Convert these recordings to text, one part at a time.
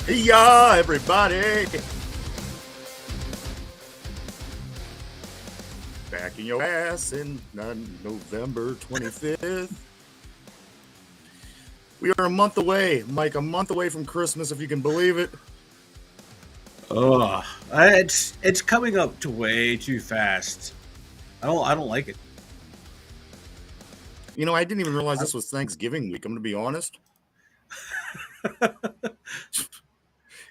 Yeah, everybody. Back in your ass in November 25th. We are a month away, Mike, a month away from Christmas, if you can believe it. Oh, it's coming up to way too fast. I don't like it. You know, I didn't even realize this was Thanksgiving week, I'm going to be honest.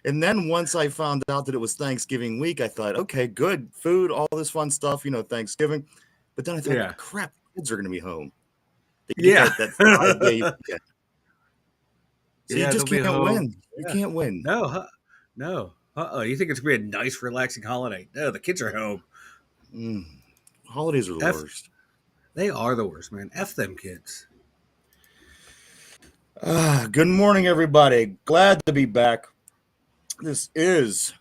And then once I found out that it was Thanksgiving week, I thought, okay, good, food, all this fun stuff, Thanksgiving. But then I thought, Yeah. crap, kids are going to be home. They get Yeah. that 5-day weekend. So you Yeah, just they'll be can't home. win. You Yeah. can't win. No. You think it's gonna be a nice, relaxing holiday? No, the kids are home. Holidays are the F. worst. They are the worst, man. F them kids. Good morning, everybody. Glad to be back. This is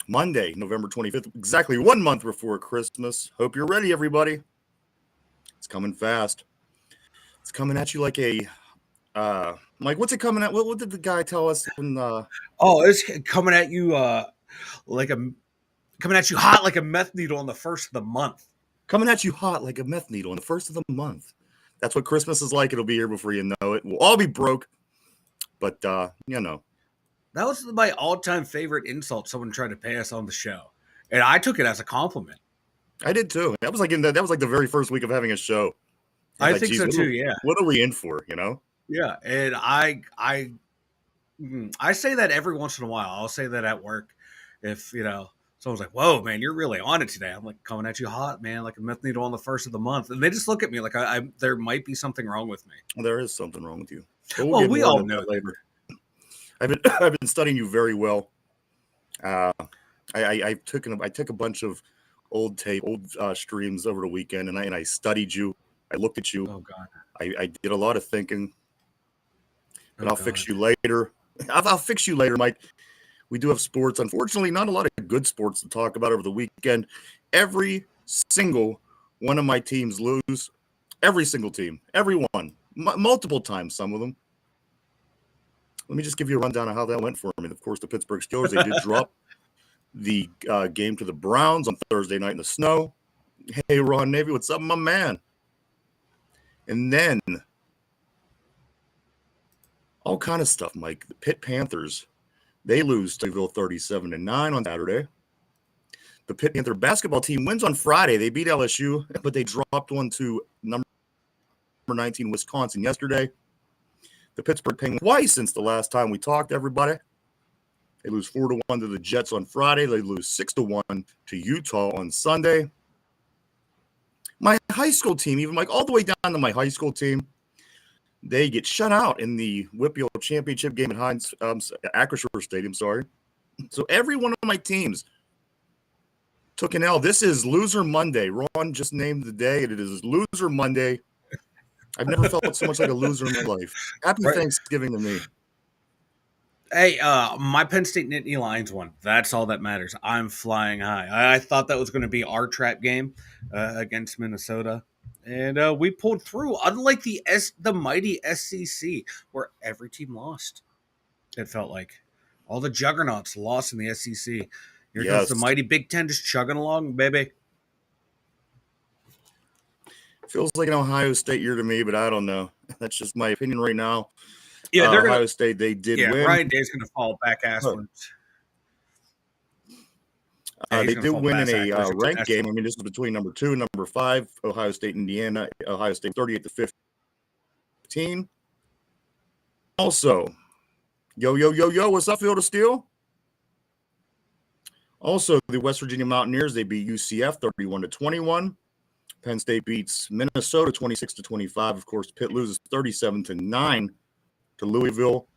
Monday, November 25th, exactly 1 month before Christmas. Hope you're ready, everybody. It's coming fast. It's coming at you like a, Mike, what's it coming at? What did the guy tell us? It's coming at you coming at you hot like a meth needle on the first of the month. Coming at you hot like a meth needle on the first of the month. That's what Christmas is like. It'll be here before you know it. We'll all be broke, but, That was my all-time favorite insult someone tried to pay us on the show, and I took it as a compliment. I did too. That was like the very first week of having a show. I think so too. Yeah. What are we in for? Yeah, and I say that every once in a while. I'll say that at work. If someone's like, "Whoa, man, you're really on it today," I'm like, "Coming at you hot, man, like a meth needle on the first of the month," and they just look at me like there might be something wrong with me. Well, there is something wrong with you. Well, we all know that later. I've been studying you very well. I took a bunch of old streams over the weekend, and I studied you. I looked at you. Oh God. I did a lot of thinking, and I'll God. fix you later. I'll fix you later, Mike. We do have sports. Unfortunately, not a lot of good sports to talk about over the weekend. Every single one of my teams lose. Every single team. Everyone. Multiple times, some of them. Let me just give you a rundown of how that went for me. Of course, the Pittsburgh Steelers, they did drop the game to the Browns on Thursday night in the snow. Hey, Ron Navy, what's up, my man? And then all kind of stuff, Mike. The Pitt Panthers, they lose to Louisville 37-9 on Saturday. The Pitt Panther basketball team wins on Friday. They beat LSU, but they dropped one to number 19 Wisconsin yesterday. The Pittsburgh Penguins twice since the last time we talked, everybody. They lose 4-1 to the Jets on Friday. They lose 6-1 to Utah on Sunday. My high school team, even Mike, all the way down to my high school team, they get shut out in the Whitfield Championship game at Acrisure Stadium. Sorry. So every one of my teams took an L. This is Loser Monday. Ron just named the day. It is Loser Monday. I've never felt so much like a loser in my life. Happy Thanksgiving to me. Hey, my Penn State Nittany Lions won. That's all that matters. I'm flying high. I thought that was going to be our trap game against Minnesota, and we pulled through. Unlike the mighty SEC, where every team lost. It felt like all the juggernauts lost in the SEC. Here comes the mighty Big Ten just chugging along, baby. Feels like an Ohio State year to me, but I don't know. That's just my opinion right now. Yeah, Ohio State, they did win. Ryan Day's going to fall back asswards. They did win in a ranked game. I mean, this is between number 2 and number 5, Ohio State, Indiana. Ohio State 38-15. Also, yo, what's up, Field of Steel? Also, the West Virginia Mountaineers, they beat UCF 31-21. Penn State beats Minnesota 26-25. Of course, Pitt loses 37-9 to Louisville.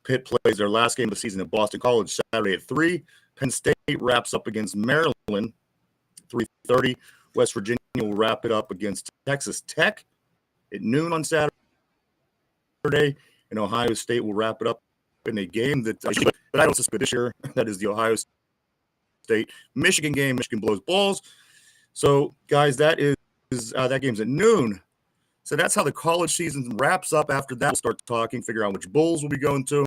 Pitt plays their last game of the season at Boston College Saturday at 3. Penn State wraps up against Maryland 3:30. West Virginia will wrap it up against Texas Tech at noon on Saturday. And Ohio State will wrap it up in a game that I don't suspect this year. That is the Ohio State Michigan game. Michigan blows balls. So, guys, that game's at noon. So that's how the college season wraps up. After that, we'll start talking, figure out which bowls we'll be going to.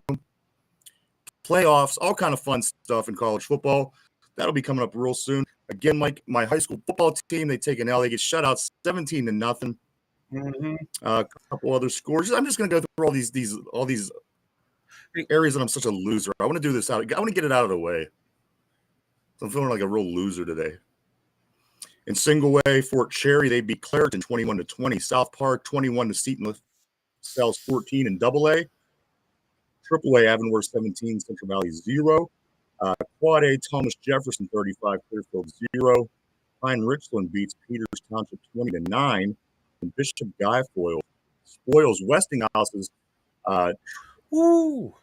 playoffs, all kind of fun stuff in college football. That'll be coming up real soon. Again, Mike, my high school football team, they take an L. They get shut out 17-0. Mm-hmm. A couple other scores. I'm just going to go through all these areas that I'm such a loser. I want to do this out. I want to get it out of the way. I'm feeling like a real loser today. In single A, Fort Cherry, they beat Clareton 21-20. South Park 21 to Seton LaSalle's 14 in double A. Triple A, Avonworth 17, Central Valley 0. Quad A, Thomas Jefferson 35, Clearfield 0. Pine Richland beats Peters Township 20-9. And Bishop Guilfoyle spoils Westinghouse's Ooh.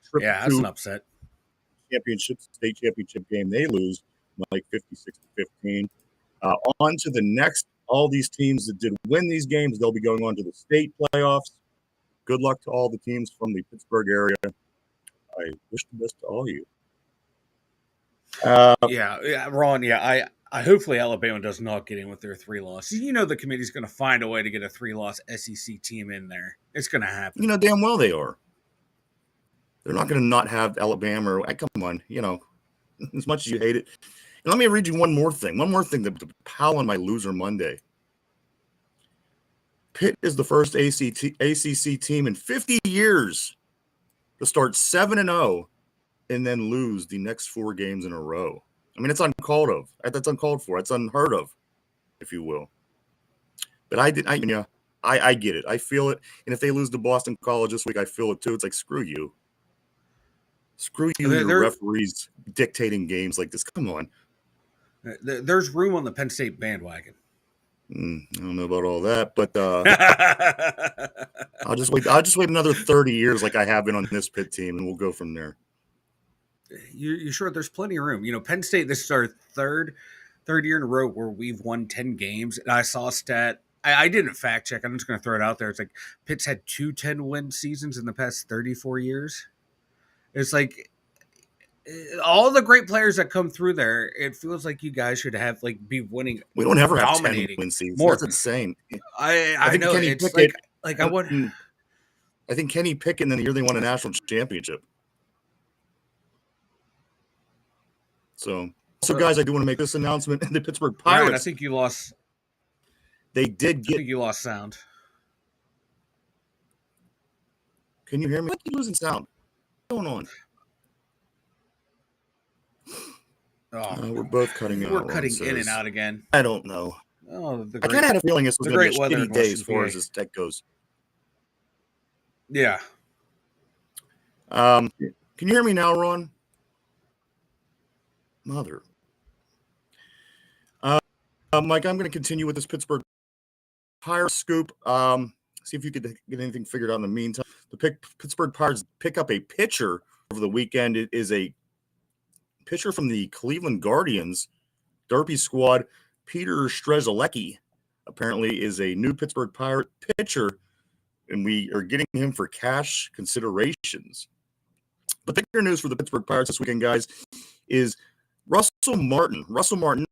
trip Yeah, that's to an upset. state championship game. They lose like 56-15. On to the next. All these teams that did win these games, they'll be going on to the state playoffs. Good luck to all the teams from the Pittsburgh area. I wish the best to all of you. Yeah, Ron. Yeah, I hopefully Alabama does not get in with their 3 losses. You know the committee's going to find a way to get a 3-loss SEC team in there. It's going to happen. You know damn well they are. They're not going to not have Alabama. Or come on, as much as you hate it. And let me read you one more thing. One more thing to pile on my loser Monday. Pitt is the first ACC team in 50 years to start 7-0 and then lose the next 4 games in a row. I mean, it's uncalled of. That's uncalled for. It's unheard of, if you will. But I get it. I feel it. And if they lose to Boston College this week, I feel it too. It's like, screw you. Screw you, your referees dictating games like this. Come on. There's room on the Penn State bandwagon. I don't know about all that, but I'll just wait another 30 years like I have been on this Pitt team, and we'll go from there. You're sure there's plenty of room? Penn State, this is our third year in a row where we've won 10 games. And I saw a stat. I didn't fact check. I'm just going to throw it out there. It's like Pitt's had 2 10-win seasons in the past 34 years. It's like all the great players that come through there, it feels like you guys should have be winning. We don't ever have 10-win seasons. That's insane. I know. Kenny It's Pickett, like I would. I think Kenny Pickett in the year they won a national championship. So guys, I do want to make this announcement. The Pittsburgh Pirates. Ryan, I think you lost. They did get. I think you lost sound. Can you hear me? I keep losing sound. What's going on? We're both cutting out. We're cutting in and out again. I don't know. Oh, I kind of had a feeling this was going to be a shitty day as far as this tech goes. Yeah. Can you hear me now, Ron? Mother. Mike, I'm going to continue with this Pittsburgh Pirates scoop. See if you could get anything figured out in the meantime. The Pittsburgh Pirates pick up a pitcher over the weekend. It is a pitcher from the Cleveland Guardians Derpy squad. Peter Strzelecki apparently is a new Pittsburgh Pirate pitcher, and we are getting him for cash considerations. But the bigger news for the Pittsburgh Pirates this weekend, guys, is Russell Martin,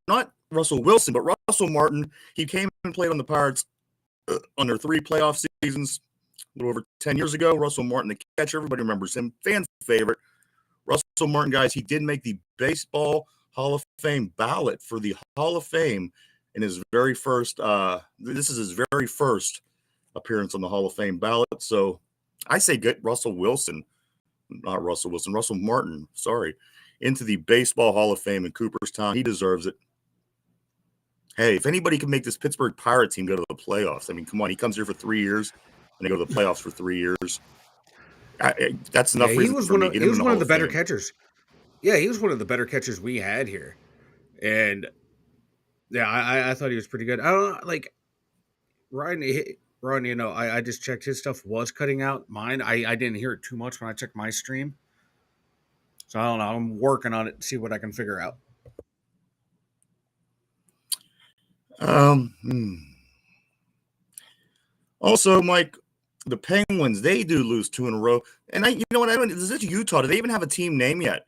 not Russell Wilson, but Russell Martin. He came and played on the Pirates on their 3 playoff seasons a little over 10 years ago. Russell Martin, the catcher, everybody remembers him, fan favorite. Russell Martin, guys, he did make the Baseball Hall of Fame ballot for the Hall of Fame in his very first, this is his very first appearance on the Hall of Fame ballot. So I say get Russell Martin, into the Baseball Hall of Fame in Cooperstown. He deserves it. Hey, if anybody can make this Pittsburgh Pirate team go to the playoffs, I mean, come on. He comes here for 3 years, and they go to the playoffs for 3 years. That's enough reason for me. He was one of the better catchers. Yeah, he was one of the better catchers we had here. And, yeah, I thought he was pretty good. I don't know, like, Ron, I just checked his stuff was cutting out. Mine, I didn't hear it too much when I checked my stream. So, I don't know. I'm working on it to see what I can figure out. Also, Mike, the Penguins, they do lose 2 in a row. And is this Utah? Do they even have a team name yet?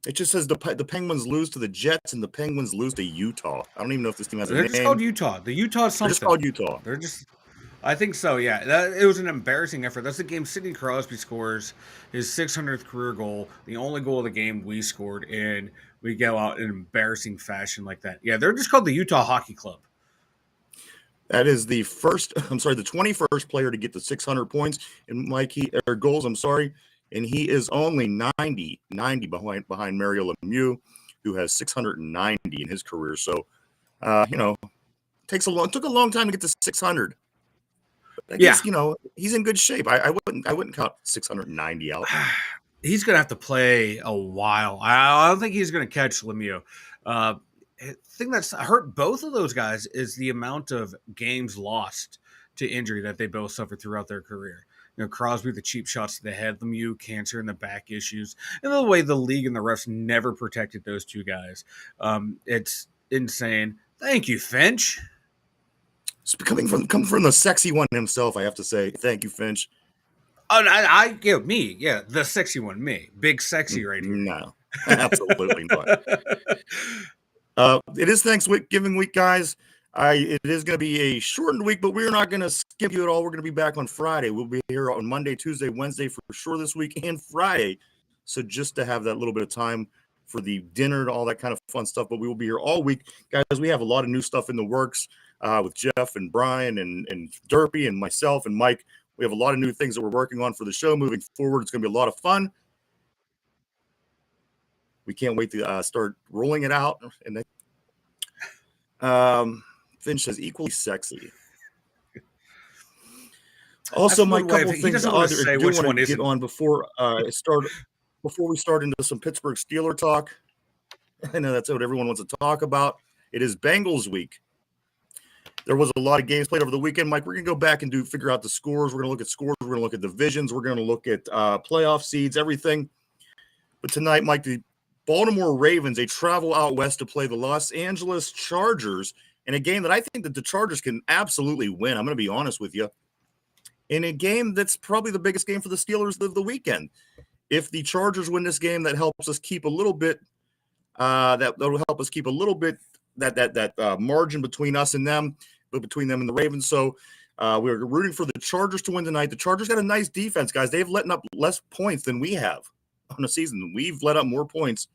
It just says the Penguins lose to the Jets and the Penguins lose to Utah. I don't even know if this team has a name. They're just called Utah. The Utah is something. They're just called Utah. They're just I think so. Yeah, it was an embarrassing effort. That's the game Sidney Crosby scores his 600th career goal, the only goal of the game we scored, and we go out in embarrassing fashion like that. Yeah, they're just called the Utah Hockey Club. That is the first, I'm sorry, the 21st player to get the 600 points in or goals, I'm sorry. And he is only 90 behind Mario Lemieux, who has 690 in his career. So, took a long time to get to 600. But I Yeah, guess, he's in good shape. I wouldn't count 690 out. he's gonna have to play a while. I don't think he's gonna catch Lemieux. The thing that's hurt both of those guys is the amount of games lost to injury that they both suffered throughout their career. Crosby, the cheap shots to the head, Lemieux, cancer in the back issues, and the way the league and the refs never protected those two guys. It's insane. Thank you, Finch. It's coming from the sexy one himself, I have to say. Thank you, Finch. Oh, the sexy one, me, big sexy right here. No, absolutely not. It is Thanksgiving week, guys. It is going to be a shortened week, but we're not going to skip you at all. We're going to be back on Friday. We'll be here on Monday, Tuesday, Wednesday for sure this week, and Friday. So just to have that little bit of time for the dinner and all that kind of fun stuff. But we will be here all week, guys. We have a lot of new stuff in the works with Jeff and Brian and Derpy and myself and Mike. We have a lot of new things that we're working on for the show moving forward. It's going to be a lot of fun. We can't wait to start rolling it out. And Finch says equally sexy. Also, my couple things I do want to get on before we start into some Pittsburgh Steeler talk. I know that's what everyone wants to talk about. It is Bengals week. There was a lot of games played over the weekend, Mike. We're going to go back and figure out the scores. We're going to look at scores. We're going to look at divisions. We're going to look at playoff seeds, everything. But tonight, Mike, the Baltimore Ravens, they travel out west to play the Los Angeles Chargers in a game that I think that the Chargers can absolutely win. I'm going to be honest with you. In a game that's probably the biggest game for the Steelers of the weekend. If the Chargers win this game, that helps us keep a little bit. That'll help us keep a little bit that margin between us and them, but between them and the Ravens. So we're rooting for the Chargers to win tonight. The Chargers got a nice defense, guys. They've let up less points than we have on the season. We've let up more points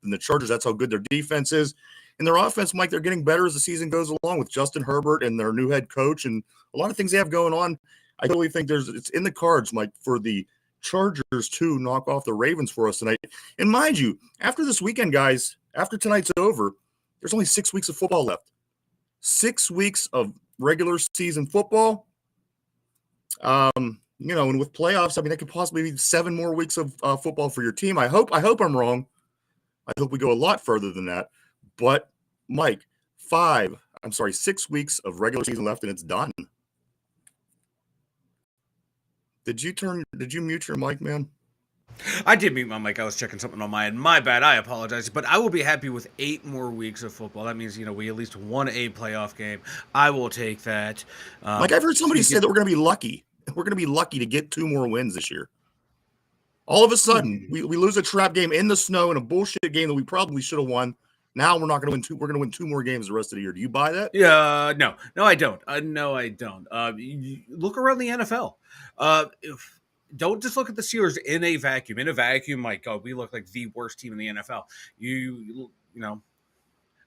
than the Chargers. That's how good their defense is. And their offense, Mike, they're getting better as the season goes along with Justin Herbert and their new head coach and a lot of things they have going on. I totally think it's in the cards, Mike, for the Chargers to knock off the Ravens for us tonight. And mind you, after this weekend, guys, after tonight's over, there's only 6 weeks of football left. 6 weeks of regular season football. And with playoffs, I mean, that could possibly be 7 more weeks of football for your team. I hope I'm wrong. I hope we go a lot further than that. But, Mike, 6 weeks of regular season left, and it's done. Did you mute your mic, man? I did mute my mic. I was checking something on my end. My bad. I apologize. But I will be happy with 8 more weeks of football. That means, we at least won a playoff game. I will take that. I've heard somebody say that we're going to be lucky. We're going to be lucky to get 2 more wins this year. All of a sudden, we lose a trap game in the snow in a bullshit game that we probably should have won. Now we're not going to win 2. We're going to win 2 more games the rest of the year. Do you buy that? Yeah, no, I don't. No, I don't. Look around the NFL. Don't just look at the Steelers in a vacuum. In a vacuum, my God, we look like the worst team in the NFL. You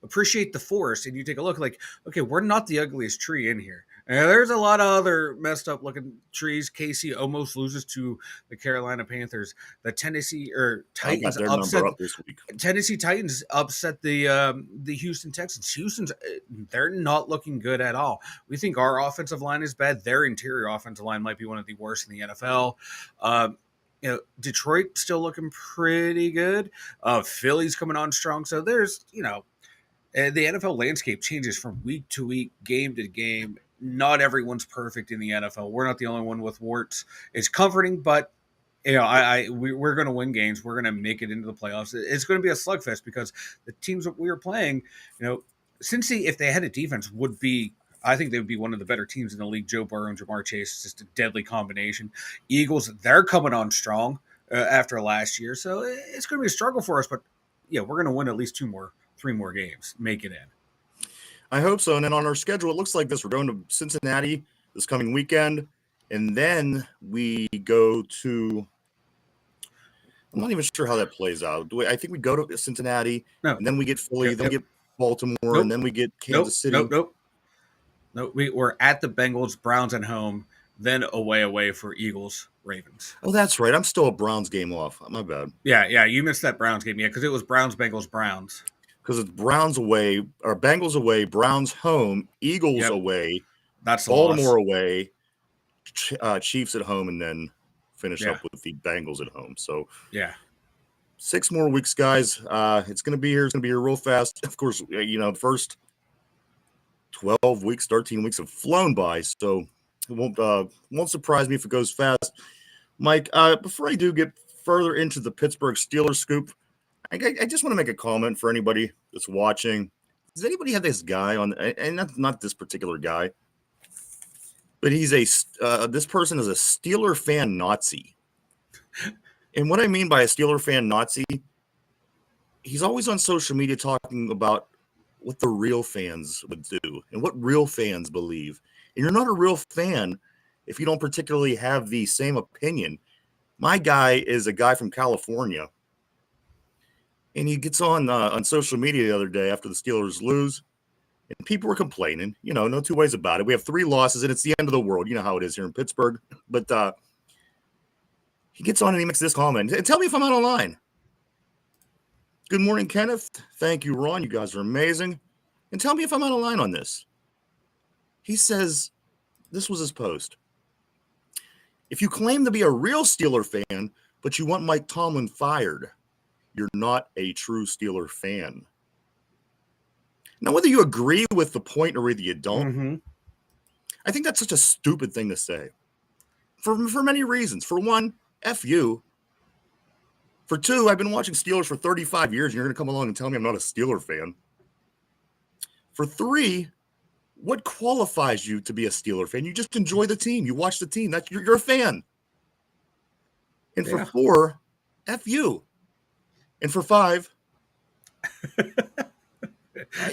appreciate the forest, and you take a look like, okay, we're not the ugliest tree in here. There's a lot of other messed up looking trees. KC almost loses to the Carolina Panthers. The Tennessee Titans upset this week. Tennessee Titans upset the Houston Texans. Houston's they're not looking good at all. We think our offensive line is bad. Their interior offensive line might be one of the worst in the NFL. Detroit still looking pretty good. Philly's coming on strong. So there's the NFL landscape changes from week to week, game to game. Not everyone's perfect in the NFL. We're not the only one with warts. It's comforting, but we're going to win games. We're going to make it into the playoffs. It's going to be a slugfest because the teams that we are playing, Cincy, if they had a defense, I think they would be one of the better teams in the league. Joe Burrow and Jamar Chase is just a deadly combination. Eagles, they're coming on strong after last year, so it's going to be a struggle for us. But yeah, we're going to win at least 3 more games, make it in. I hope so. And then on our schedule, it looks like this. We're going to Cincinnati this coming weekend. And then we go to, I'm not even sure how that plays out. I think we go to Cincinnati, No. and then we get Philly, Yep, then we get Baltimore, and then we get Kansas City. No, we're at the Bengals, Browns at home, then away for Eagles, Ravens. Oh, that's right. I'm still a Browns game off. My bad. Yeah, you missed that Browns game, because it was Browns, Bengals, Browns. Because it's Browns away, or Bengals away, Browns home, Eagles away, that's Baltimore away, Chiefs at home, and then finish up with the Bengals at home. So 6 more weeks, guys. It's gonna be here. It's gonna be here real fast. Of course, the first 12 weeks, 13 weeks have flown by, so it won't surprise me if it goes fast. Mike, before I do get further into the Pittsburgh Steelers scoop, I just want to make a comment for anybody that's watching. Does anybody have this guy on, and not this particular guy, but he's this person is a Steeler fan Nazi. And what I mean by a Steeler fan Nazi, he's always on social media talking about what the real fans would do and what real fans believe. And you're not a real fan if you don't particularly have the same opinion. My guy is a guy from California. And he gets on social media the other day after the Steelers lose, and people were complaining. No two ways about it. We have 3 losses, and it's the end of the world. You know how it is here in Pittsburgh. But he gets on and he makes this comment. Tell me if I'm out of line. Good morning, Kenneth. Thank you, Ron. You guys are amazing. And tell me if I'm out of line on this. He says, this was his post. If you claim to be a real Steeler fan, but you want Mike Tomlin fired, you're not a true Steeler fan. Now, whether you agree with the point or whether you don't, I think that's such a stupid thing to say. For many reasons. For one, F you. For 2, I've been watching Steelers for 35 years, and you're going to come along and tell me I'm not a Steeler fan. For 3, what qualifies you to be a Steeler fan? You just enjoy the team. You watch the team. You're a fan. And for 4, F you. And for 5,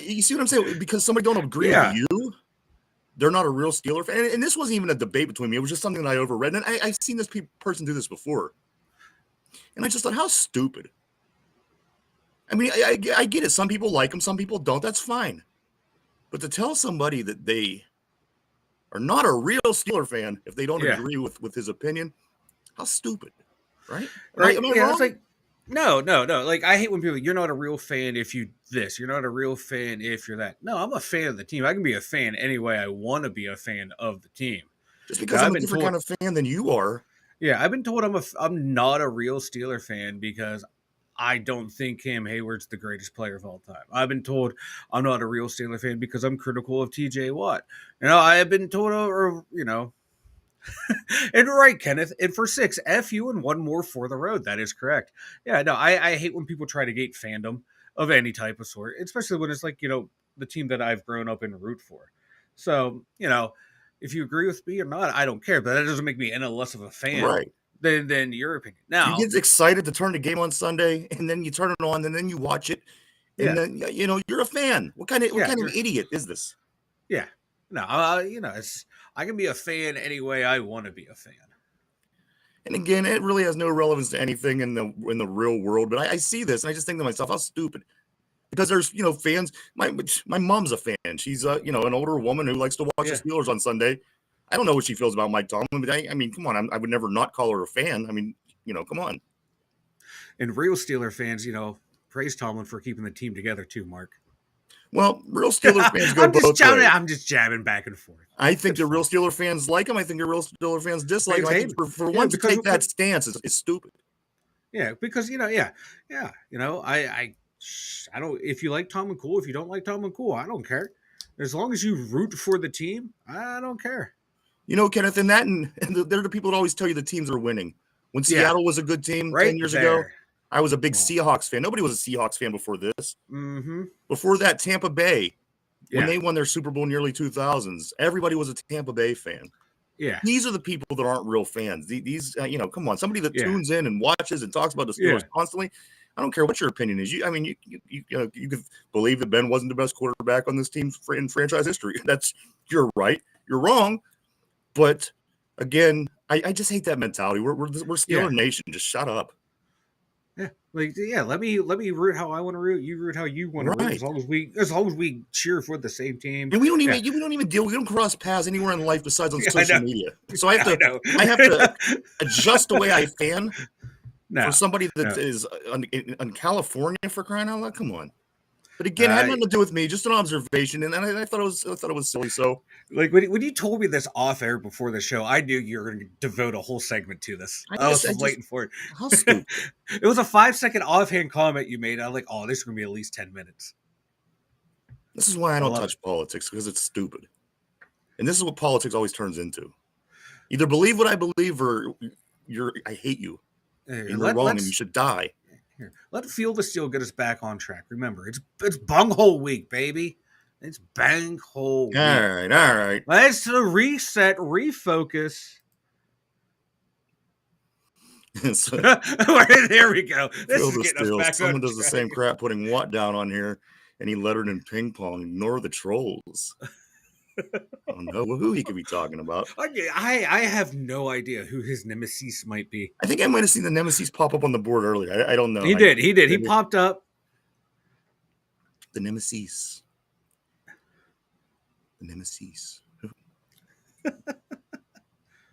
you see what I'm saying? Because somebody don't agree with you, they're not a real Steeler fan. And this wasn't even a debate between me. It was just something that I overread. And I've seen this person do this before. And I just thought, how stupid. I mean, I get it. Some people like him. Some people don't. That's fine. But to tell somebody that they are not a real Steeler fan if they don't agree with his opinion, how stupid. Right? Right. Am I wrong? It's like, no. Like, I hate when people, you're not a real fan if you this. You're not a real fan if you're that. No, I'm a fan of the team. I can be a fan any way I want to be a fan of the team. Just because I'm a different kind of fan than you are. Yeah, I've been told I'm not a real Steeler fan because I don't think Cam Hayward's the greatest player of all time. I've been told I'm not a real Steeler fan because I'm critical of TJ Watt. I have been told, and right, Kenneth. And for 6, F you and 1 more for the road. That is correct. Yeah, no, I hate when people try to gate fandom of any type of sort, especially when it's like, the team that I've grown up and root for. So, if you agree with me or not, I don't care. But that doesn't make me any less of a fan than your opinion. Now, you get excited to turn the game on Sunday, and then you turn it on, and then you watch it, and then you're a fan. What kind of idiot is this? Yeah, no, I can be a fan any way I want to be a fan. And again, it really has no relevance to anything in the real world. But I see this, and I just think to myself, how stupid. Because there's, fans. My mom's a fan. She's an older woman who likes to watch the Steelers on Sunday. I don't know what she feels about Mike Tomlin, but I mean, come on. I would never not call her a fan. I mean, come on. And real Steeler fans, praise Tomlin for keeping the team together too, Mark. Well, real Steeler fans go both ways. I'm just jabbing back and forth. I think the real Steeler fans like him. I think the real Steeler fans dislike him. I think for one to take that stance is stupid. Yeah, because I don't. If you like Tomlin, cool. If you don't like Tomlin, cool. I don't care. As long as you root for the team, I don't care. Kenneth, and they're the people that always tell you the teams are winning. When Seattle was a good team 10 years ago, I was a big Seahawks fan. Nobody was a Seahawks fan before this. Mm-hmm. Before that, Tampa Bay, when they won their Super Bowl in the early 2000s, everybody was a Tampa Bay fan. Yeah. These are the people that aren't real fans. These come on. Somebody that tunes in and watches and talks about the Steelers constantly. I don't care what your opinion is. You could believe that Ben wasn't the best quarterback on this team in franchise history. You're right. You're wrong. But again, I just hate that mentality. We're Steeler Nation. Just shut up. Yeah, let me root how I want to root. You root how you want to root. Right. As long as we cheer for the same team. And we don't even deal. We don't cross paths anywhere in life besides on I social know. media. So I have to adjust the way I fan for somebody that is in California, for crying out loud. Come on. But again, it had nothing to do with me, just an observation, and I thought it was silly. So, like when you told me this off air before the show, I knew you were going to devote a whole segment to this. I was waiting for it. How stupid! It was a 5-second offhand comment you made. I'm like, oh, this is going to be at least 10 minutes. This is why I don't touch politics, because it's stupid, and this is what politics always turns into. Either believe what I believe, or I hate you. You're wrong, and you should die. Here, let Field of Steel get us back on track. Remember, it's bunghole week, baby. It's banghole week. All right. Let's reset, refocus. So, there we go. This is getting us back. Someone does the same crap, putting Watt down on here, and he lettered in ping pong. Ignore the trolls. I don't know who he could be talking about. I have no idea who his nemesis might be. I think I might have seen the nemesis pop up on the board earlier. I don't know. He did. He popped up. The nemesis. The nemesis. Did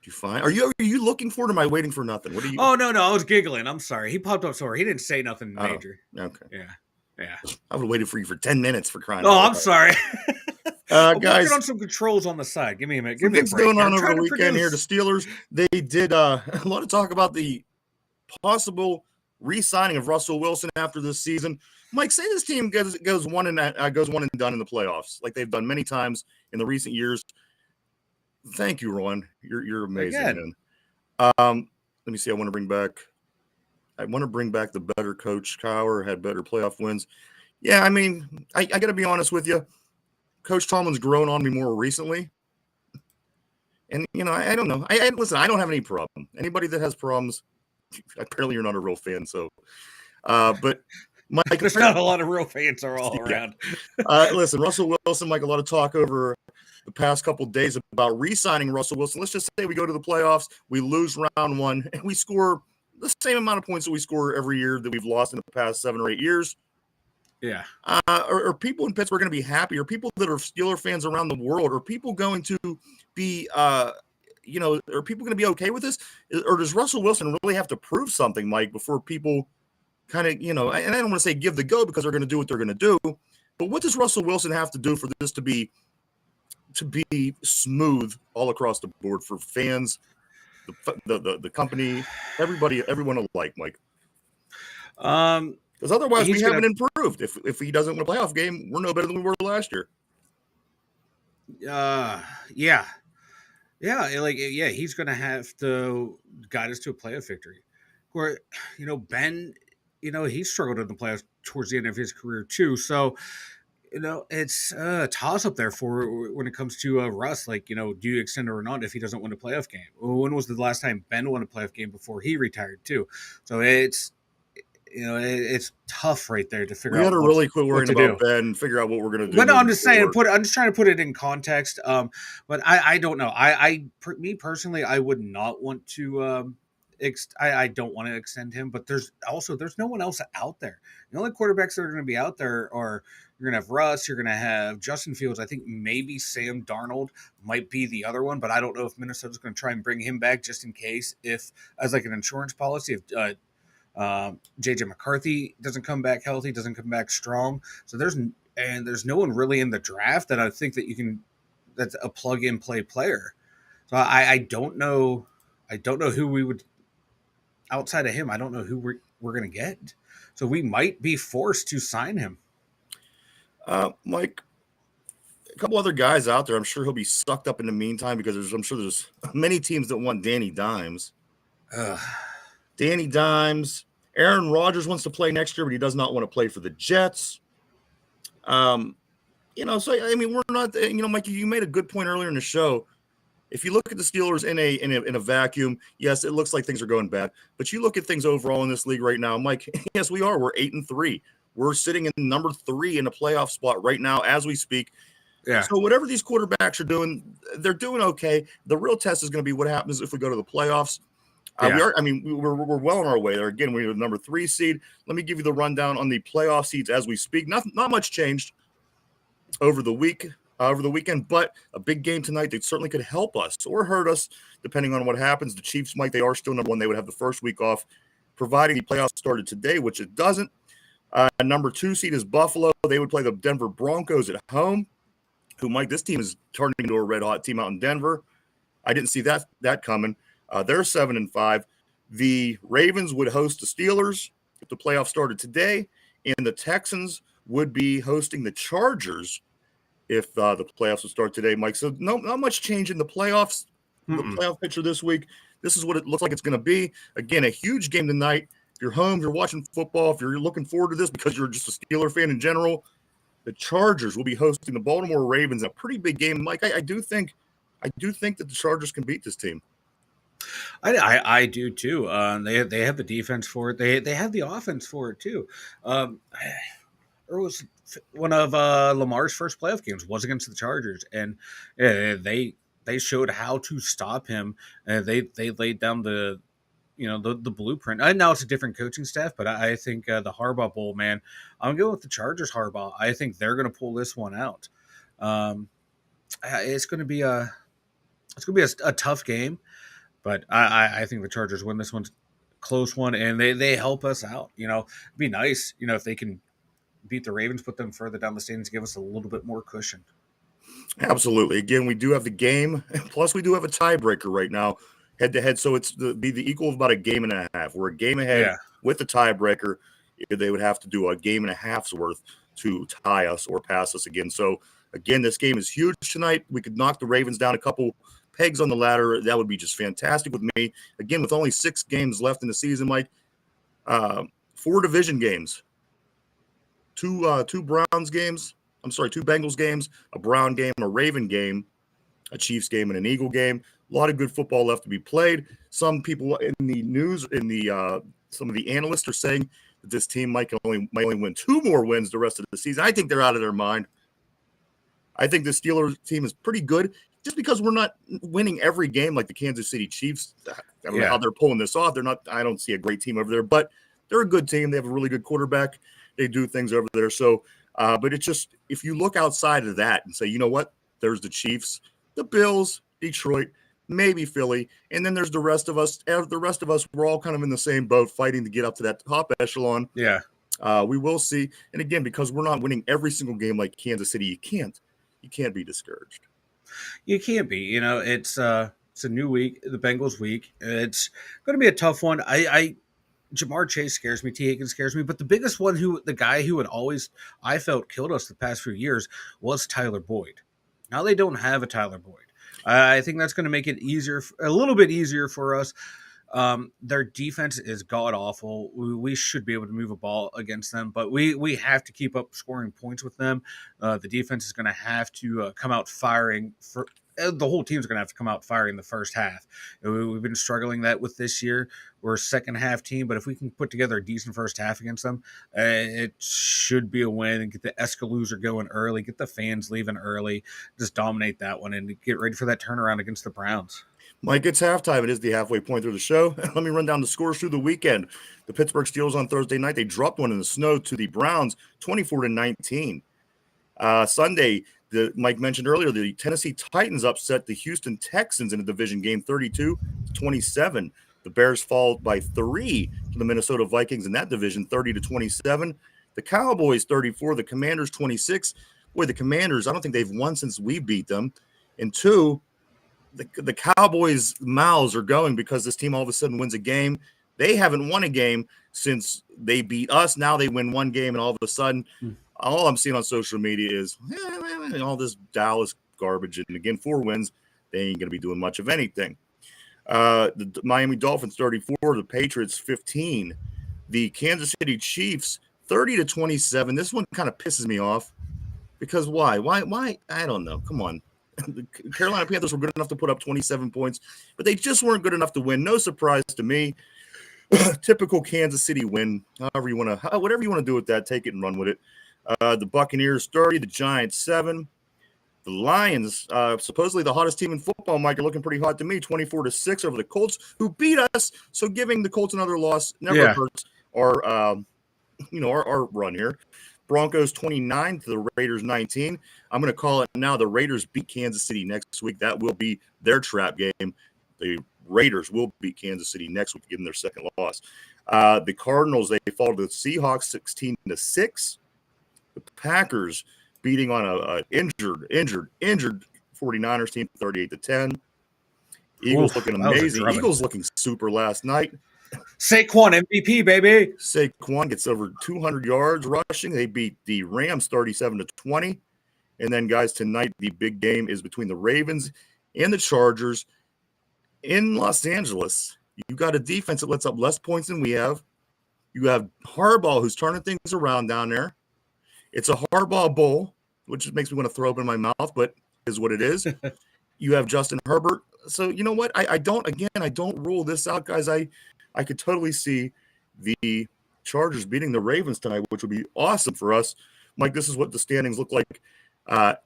you find? Are you looking for it? Or am I waiting for nothing? What are you? Oh no, I was giggling. I'm sorry. He popped up somewhere. He didn't say nothing major. Okay. Yeah. I would have waited for you for 10 minutes for crying. Oh, I'm sorry. Guys, working on some controls on the side. Give me a minute. Give me a break. What's going on over the weekend here? The Steelers, they did a lot of talk about the possible re-signing of Russell Wilson after this season. Mike, say this team goes one and done in the playoffs, like they've done many times in the recent years. Thank you, Ron. You're amazing, man. Let me see. I want to bring back the better coach. Cowher had better playoff wins. Yeah, I mean, I got to be honest with you. Coach Tomlin's grown on me more recently. And, I don't know. Listen, I don't have any problem. Anybody that has problems, apparently you're not a real fan. So, but Mike. There's not a lot of real fans are all around. Listen, Russell Wilson, Mike, a lot of talk over the past couple of days about re-signing Russell Wilson. Let's just say we go to the playoffs, we lose round one, and we score the same amount of points that we score every year that we've lost in the past 7 or 8 years. Yeah. Are people in Pittsburgh going to be happy? Are people that are Steeler fans around the world, are people going to be, are people going to be okay with this? Or does Russell Wilson really have to prove something, Mike, before people kind of, and I don't want to say give the go because they're going to do what they're going to do, but what does Russell Wilson have to do for this to be smooth all across the board for fans, the company, everyone alike, Mike? Because otherwise we haven't improved. If he doesn't win a playoff game, we're no better than we were last year. Yeah. He's going to have to guide us to a playoff victory. Where, Ben, he struggled in the playoffs towards the end of his career too. So, it's a toss up there for when it comes to Russ. Like, do you extend or not if he doesn't win a playoff game? When was the last time Ben won a playoff game before he retired too? So it's tough right there to figure out. We got to really quit worrying about Ben and figure out what we're going to do. But no, I'm just saying, I'm just trying to put it in context. But I don't know. Me personally, I would not want to. I don't want to extend him. But there's no one else out there. The only quarterbacks that are going to be out there are you're going to have Russ. You're going to have Justin Fields. I think maybe Sam Darnold might be the other one. But I don't know if Minnesota's going to try and bring him back just in case, if as like an insurance policy, if JJ McCarthy doesn't come back healthy, doesn't come back strong. So there's no one really in the draft that I think that's a plug and play player. So I don't know who we would outside of him. I don't know who we're going to get. So we might be forced to sign him. Mike, a couple other guys out there. I'm sure he'll be sucked up in the meantime because I'm sure there's many teams that want Danny Dimes. Danny Dimes. Aaron Rodgers wants to play next year, but he does not want to play for the Jets. So I mean, we're not. Mike, you made a good point earlier in the show. If you look at the Steelers in a vacuum, yes, it looks like things are going bad. But you look at things overall in this league right now, Mike. Yes, we are. We're 8-3. We're sitting in number 3 in the playoff spot right now as we speak. Yeah. So whatever these quarterbacks are doing, they're doing okay. The real test is going to be what happens if we go to the playoffs. Yeah. We're well on our way there. Again, we're the number 3 seed. Let me give you the rundown on the playoff seeds as we speak. Not much changed over the weekend, but a big game tonight that certainly could help us or hurt us, depending on what happens. The Chiefs, Mike, they are still number 1. They would have the first week off, providing the playoffs started today, which it doesn't. Number 2 seed is Buffalo. They would play the Denver Broncos at home, who, Mike, this team is turning into a red-hot team out in Denver. I didn't see that coming. They're 7-5. The Ravens would host the Steelers if the playoffs started today, and the Texans would be hosting the Chargers if the playoffs would start today, Mike. So not much change in the playoffs. The playoff picture this week. This is what it looks like it's going to be. Again, a huge game tonight. If you're home, if you're watching football, if you're looking forward to this because you're just a Steeler fan in general, the Chargers will be hosting the Baltimore Ravens. A pretty big game, Mike. I do think that the Chargers can beat this team. I do too. They have the defense for it. They have the offense for it too. It was one of Lamar's first playoff games was against the Chargers, and they showed how to stop him. They laid down the blueprint. I know it's a different coaching staff, but I think the Harbaugh Bowl, man, I'm going with the Chargers. Harbaugh. I think they're going to pull this one out. It's going to be a tough game. But I think the Chargers win this one, close one, and they help us out. It'd be nice, if they can beat the Ravens, put them further down the standings, give us a little bit more cushion. Absolutely. Again, we do have the game, plus we do have a tiebreaker right now, head-to-head. So it's be the equal of about a game and a half. We're a game ahead with the tiebreaker. They would have to do a game and a half's worth to tie us or pass us again. So again, this game is huge tonight. We could knock the Ravens down a couple pegs on the ladder. That would be just fantastic with me. Again, with only 6 games left in the season, Mike, 4 division games, 2 Browns games. I'm sorry, 2 Bengals games, a Brown game, a Raven game, a Chiefs game, and an Eagle game. A lot of good football left to be played. Some people in the news, some of the analysts are saying that this team might only win 2 more wins the rest of the season. I think they're out of their mind. I think the Steelers team is pretty good. Just because we're not winning every game like the Kansas City Chiefs, I don't know how they're pulling this off. They're not. I don't see a great team over there, but they're a good team. They have a really good quarterback. They do things over there. So, but it's just if you look outside of that and say, you know what, there's the Chiefs, the Bills, Detroit, maybe Philly, and then there's the rest of us. The rest of us, we're all kind of in the same boat, fighting to get up to that top echelon. Yeah, we will see. And again, because we're not winning every single game like Kansas City, you can't be discouraged. You can't be. It's a new week, the Bengals week. It's going to be a tough one. Jamar Chase scares me. T. Higgins scares me. But the biggest one, the guy who had always, I felt, killed us the past few years was Tyler Boyd. Now they don't have a Tyler Boyd. I think that's going to make it a little bit easier for us. Their defense is god awful. We should be able to move a ball against them, but we have to keep up scoring points with them. The defense is going to have to come out firing. The whole team's going to have to come out firing the first half. We've been struggling that with this year. We're a second half team, but if we can put together a decent first half against them, it should be a win and get the Escalooser going early, get the fans leaving early, just dominate that one and get ready for that turnaround against the Browns. Mike, it's halftime. It is the halfway point through the show. Let me run down the scores through the weekend. The Pittsburgh Steelers on Thursday night, they dropped one in the snow to the Browns, 24-19. Sunday, Mike mentioned earlier, the Tennessee Titans upset the Houston Texans in a division game, 32-27. The Bears fall by 3 to the Minnesota Vikings in that division, 30-27. The Cowboys, 34. The Commanders, 26. Boy, the Commanders, I don't think they've won since we beat them. And 2, the Cowboys' mouths are going because this team all of a sudden wins a game. They haven't won a game since they beat us. Now they win one game, and all of a sudden, all I'm seeing on social media is all this Dallas garbage. And again, 4 wins, they ain't going to be doing much of anything. The Miami Dolphins, 34. The Patriots, 15. The Kansas City Chiefs, 30-27. This one kind of pisses me off because why? I don't know. Come on. The Carolina Panthers were good enough to put up 27 points, but they just weren't good enough to win. No surprise to me. Typical Kansas City win. Whatever you want to do with that, take it and run with it. The Buccaneers 30, the Giants 7. The Lions, supposedly the hottest team in football, Mike, are looking pretty hot to me, 24-6 over the Colts, who beat us. So giving the Colts another loss never hurts our, our run here. Broncos 29 to the Raiders 19. I'm going to call it now. The Raiders beat Kansas City next week. That will be their trap game. The Raiders will beat Kansas City next week, giving their second loss. The Cardinals, they fall to the Seahawks 16-6. The Packers beating on a injured 49ers team 38-10. Eagles looking amazing. Eagles looking super last night. Saquon MVP, baby. Saquon gets over 200 yards rushing. They beat the Rams 37-20. And then, guys, tonight the big game is between the Ravens and the Chargers in Los Angeles. You got a defense that lets up less points than we have. You have Harbaugh, who's turning things around down there. It's a Harbaugh Bowl, which makes me want to throw up in my mouth, but is what it is. You have Justin Herbert. So, you know what? I don't rule this out, guys. I could totally see the Chargers beating the Ravens tonight, which would be awesome for us. Mike, this is what the standings look like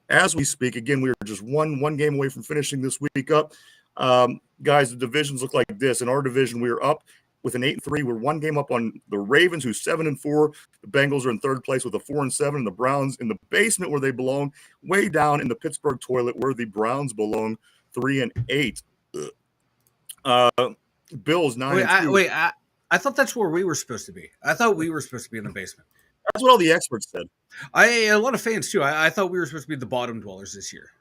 as we speak. Again, we are just one game away from finishing this week up. Guys, the divisions look like this. In our division, we are up with an 8-3. We're one game up on the Ravens, who's 7-4. The Bengals are in third place with a 4-7. And the Browns in the basement where they belong, way down in the Pittsburgh toilet where the Browns belong, 3-8. Bills 9-2. I thought that's where we were supposed to be. I thought we were supposed to be in the basement. That's what all the experts said. A lot of fans too. I thought we were supposed to be the bottom dwellers this year.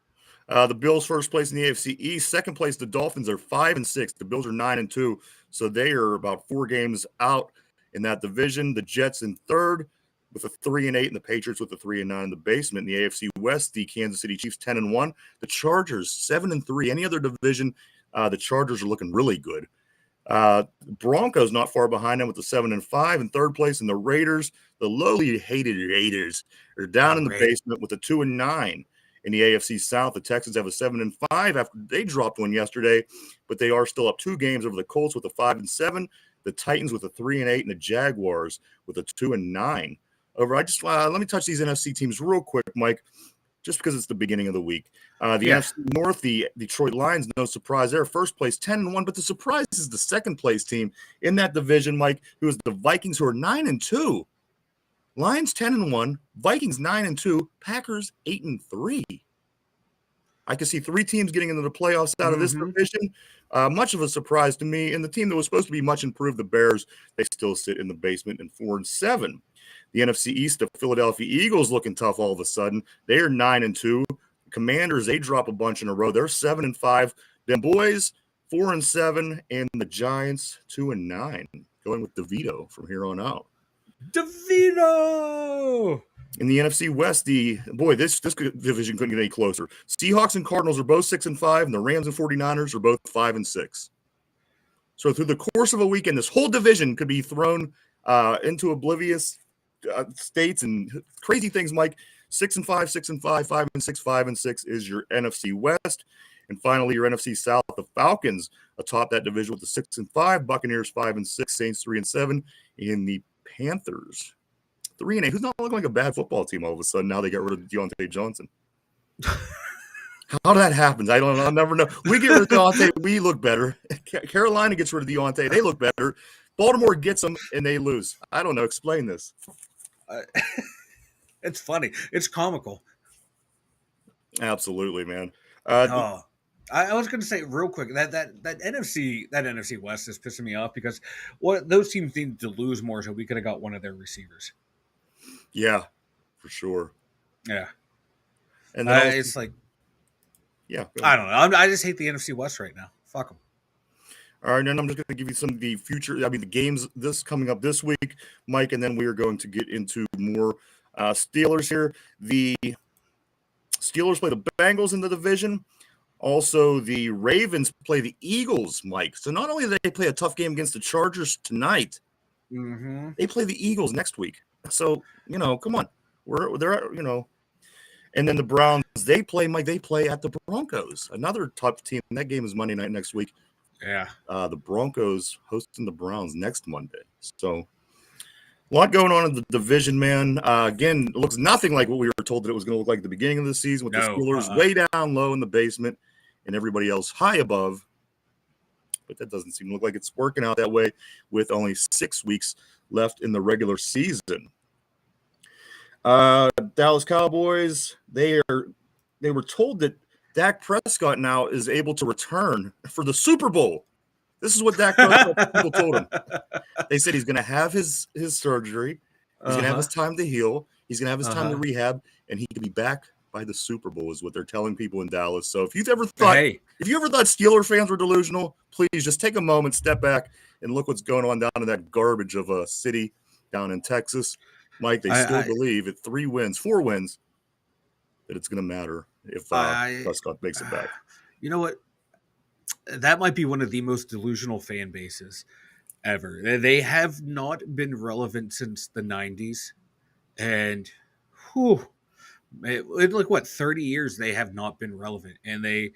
The Bills first place in the AFC East. Second place, the Dolphins are 5-6. The Bills are 9-2, so they are about 4 games out in that division. The Jets in third with a 3-8, and the Patriots with a 3-9 in the basement. In the AFC West, the Kansas City Chiefs 10-1. The Chargers 7-3. Any other division, the Chargers are looking really good. Broncos not far behind them with the 7-5 in third place, and the Raiders, the lowly hated Raiders, are down in the basement with a 2-9. In the AFC South, the Texans have a 7-5 after they dropped one yesterday, but they are still up 2 games over the Colts with a 5-7. The Titans with a 3-8, and the Jaguars with a 2-9. Over, I just let me touch these NFC teams real quick, Mike, just because it's the beginning of the week. NFC North, the Detroit Lions, no surprise, they're first place 10-1, but the surprise is the second place team in that division, Mike, who is the Vikings, who are 9-2. Lions 10-1, Vikings 9-2, Packers 8-3. I can see 3 teams getting into the playoffs out of this division. Much of a surprise to me. And the team that was supposed to be much improved, the Bears, they still sit in the basement in 4-7. The NFC East, the Philadelphia Eagles looking tough all of a sudden. They are 9-2. Commanders, they drop a bunch in a row. They're 7-5. Them boys 4-7, and the Giants 2-9. Going with DeVito from here on out. DeVito! In the NFC West, this division couldn't get any closer. Seahawks and Cardinals are both 6-5, and the Rams and 49ers are both 5-6. So through the course of a weekend, this whole division could be thrown into oblivious states and crazy things, Mike. 6-5, 6-5, 5-6, 5-6 is your NFC West. And finally, your NFC South, the Falcons atop that division with the 6-5, Buccaneers 5-6, Saints 3-7, and the Panthers 3-8. Who's not looking like a bad football team all of a sudden now they got rid of Deontay Johnson? How that happens, I don't know. I'll never know. We get rid of Deontay, we look better. Carolina gets rid of Deontay, they look better. Baltimore gets them, and they lose. I don't know. Explain this. It's funny. It's comical. Absolutely, man. I was going to say real quick that NFC West is pissing me off because those teams need to lose more so we could have got one of their receivers. Yeah, for sure. Yeah, and then it's like, yeah, I don't know. I just hate the NFC West right now. Fuck them. All right, and I'm just going to give you some of the future. The games this coming up this week, Mike, and then we are going to get into more Steelers here. The Steelers play the Bengals in the division. Also, the Ravens play the Eagles, Mike. So not only do they play a tough game against the Chargers tonight, they play the Eagles next week. So, come on. And then the Browns, they play at the Broncos. Another tough team. That game is Monday night next week. Yeah. The Broncos hosting the Browns next Monday. So A lot going on in the division, man. Again, it looks nothing like what we were told that it was going to look like at the beginning of the season, with the Steelers way down low in the basement and everybody else high above. But that doesn't seem to look like it's working out that way with only 6 weeks left in the regular season. Dallas Cowboys, they were told that Dak Prescott now is able to return for the Super Bowl. This is what Dak Prescott people told him. They said he's going to have his surgery. He's going to have his time to heal. He's going to have his time to rehab, and he can be back by the Super Bowl is what they're telling people in Dallas. So if you ever thought Steeler fans were delusional, please just take a moment, step back, and look what's going on down in that garbage of a city down in Texas. Mike, they still believe at 4 wins, that it's going to matter if Prescott makes it back. You know what? That might be one of the most delusional fan bases ever. They have not been relevant since the 90s. And like what, 30 years they have not been relevant. And they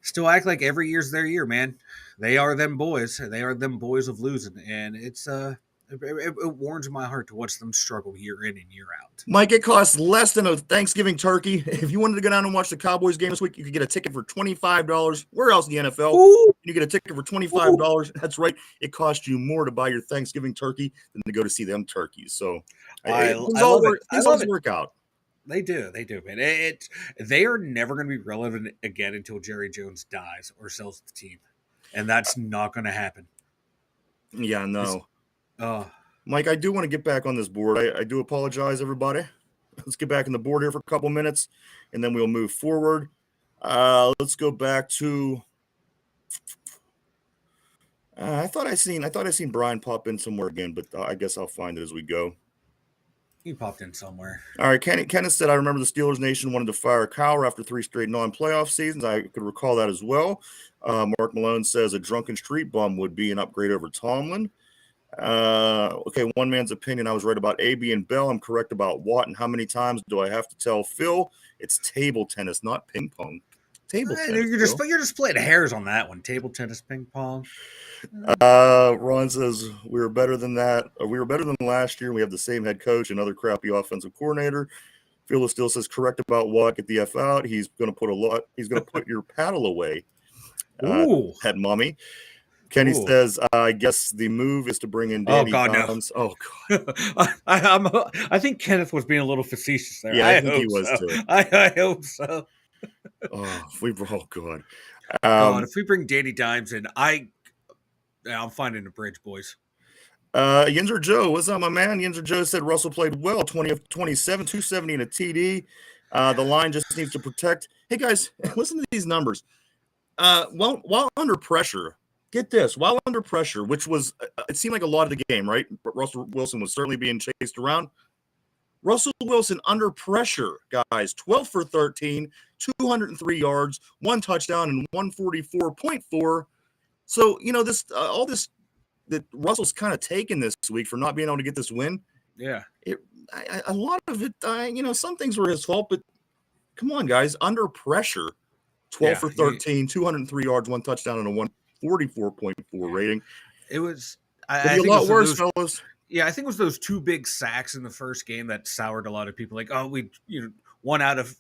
still act like every year's their year, man. They are them boys. They are them boys of losing. And it's it warms my heart to watch them struggle year in and year out. Mike, it costs less than a Thanksgiving turkey. If you wanted to go down and watch the Cowboys game this week, you could get a ticket for $25. Where else in the NFL? Ooh. You get a ticket for $25. Ooh. That's right. It costs you more to buy your Thanksgiving turkey than to go to see them turkeys. So things always work out. They do, man. They are never going to be relevant again until Jerry Jones dies or sells the team, and that's not going to happen. Yeah, no. Mike, I do want to get back on this board. I do apologize, everybody. Let's get back on the board here for a couple minutes, and then we'll move forward. Let's go back to. I thought I seen Brian pop in somewhere again, but I guess I'll find it as we go. He popped in somewhere. All right, Kenneth said, I remember the Steelers Nation wanted to fire Cowher after 3 straight non-playoff seasons. I could recall that as well. Mark Malone says a drunken street bum would be an upgrade over Tomlin. Okay, one man's opinion. I was right about AB and Bell. I'm correct about Watt. And how many times do I have to tell Phil? It's table tennis, not ping pong. Tennis. You're just splitting hairs on that one. Table tennis, ping pong. Ron says we were better than that. We were better than last year. We have the same head coach, another crappy offensive coordinator. Phil still says correct about Watt. Get the F out. He's going to put your paddle away. Head mommy. Kenny says, I guess the move is to bring in Danny Dimes. No. Oh, God. I think Kenneth was being a little facetious there. Yeah, I think he was too. I hope so. God. God, if we bring Danny Dimes in, I'm finding a bridge, boys. Yinzer Joe, what's up, my man? Yinzer Joe said Russell played well, 20 of 27, 270 and a TD. The line just needs to protect. Hey, guys, listen to these numbers. While under pressure, get this, while under pressure, which was, it seemed like a lot of the game, right? But Russell Wilson was certainly being chased around. Russell Wilson under pressure, guys, 12 for 13, 203 yards, 1 touchdown, and 144.4. So, this all this that Russell's kind of taken this week for not being able to get this win. Yeah. A lot of it, some things were his fault, but come on, guys, under pressure, 12 for 13, 203 yards, 1 touchdown, and a 144.4 rating. It was a lot worse, fellas. Yeah, I think it was those 2 big sacks in the first game that soured a lot of people. Like, one out of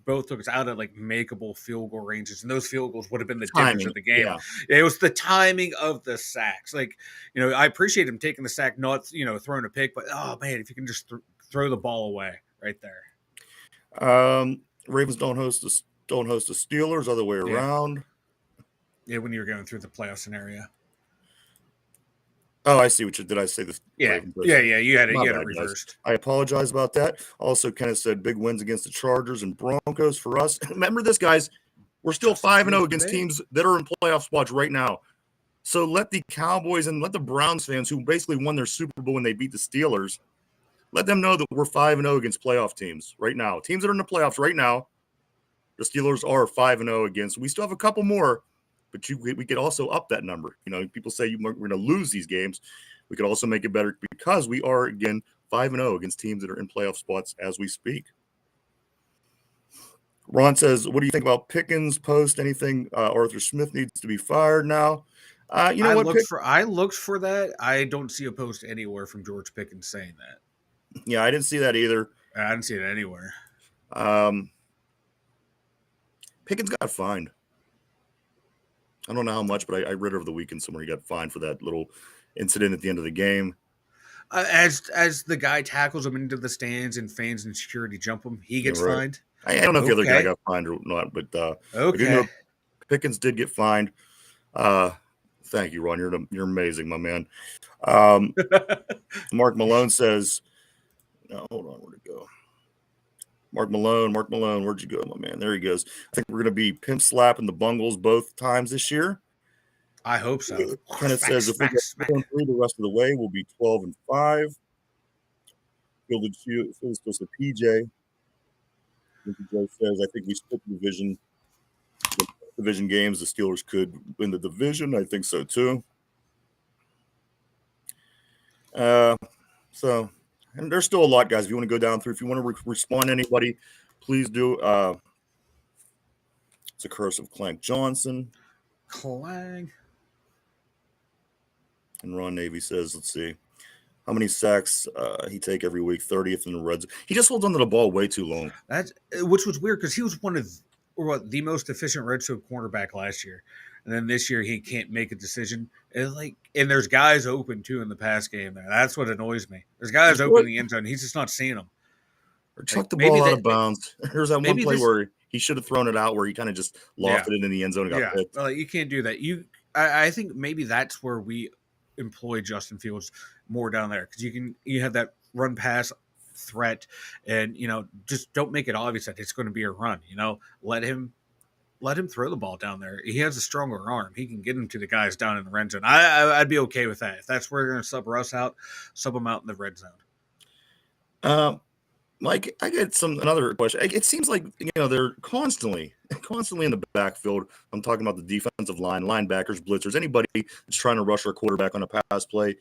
both took us out of like makeable field goal ranges, and those field goals would have been the difference of the game. Yeah. It was the timing of the sacks. Like, I appreciate him taking the sack, not throwing a pick, but oh man, if you can just throw the ball away right there. Ravens don't host the Steelers, other way around. Yeah, when you were going through the playoff scenario. Oh, I see what you did. I say this? Yeah. You had it reversed. Guys. I apologize about that. Also, Kenneth said big wins against the Chargers and Broncos for us. Remember this, guys. We're still 5-0 against teams that are in playoff spots right now. So let the Cowboys and let the Browns fans, who basically won their Super Bowl when they beat the Steelers, let them know that we're 5-0 against playoff teams right now. Teams that are in the playoffs right now, the Steelers are 5-0 against. We still have a couple more. But we could also up that number. People say we're going to lose these games. We could also make it better because we are, again, 5-0 against teams that are in playoff spots as we speak. Ron says, what do you think about Pickens post? Anything Arthur Smith needs to be fired now? You know what, Pick? I looked for that. I don't see a post anywhere from George Pickens saying that. Yeah, I didn't see that either. I didn't see it anywhere. Pickens got fined. I don't know how much, but I read over the weekend somewhere he got fined for that little incident at the end of the game. As the guy tackles him into the stands and fans and security jump him, he gets right. fined. I don't know if the other guy Okay. got fined or not, but I do Okay. know Pickens did get fined. Thank you, Ron. You're amazing, my man. Mark Malone says, no, hold on, where'd it go? Mark Malone, where'd you go, my man? There he goes. I think we're going to be pimp slapping the Bungles both times this year. I hope so. Kenneth says if we get 4-3 the rest of the way, we'll be 12-5. Fielded goes to PJ. Joe says, I think we split the division games. The Steelers could win the division. I think so too. So, and there's still a lot, guys. If you want to go down through, if you want to respond to anybody, please do. It's a curse of Clank Johnson. Clang. And Ron Navy says, let's see. How many sacks he take every week? 30th in the Reds. He just holds onto the ball way too long. Which was weird because he was one of the most efficient red zone cornerback last year, and then this year he can't make a decision. And there's guys open too in the pass game there. That's what annoys me. There's guys open in the end zone. He's just not seeing them. Or chuck the ball out of bounds. There's that one play where he should have thrown it out where he kind of just lofted it in the end zone and got picked. You can't do that. I think maybe that's where we employ Justin Fields more down there because you have that run pass threat and just don't make it obvious that it's going to be a run. Let him throw the ball down there. He has a stronger arm. He can get him to the guys down in the red zone. I'd be okay with that. If that's where they're going to sub Russ out, sub him out in the red zone. Mike, I get another question. It seems like they're constantly in the backfield. I'm talking about the defensive line, linebackers, blitzers, anybody that's trying to rush our quarterback on a pass play.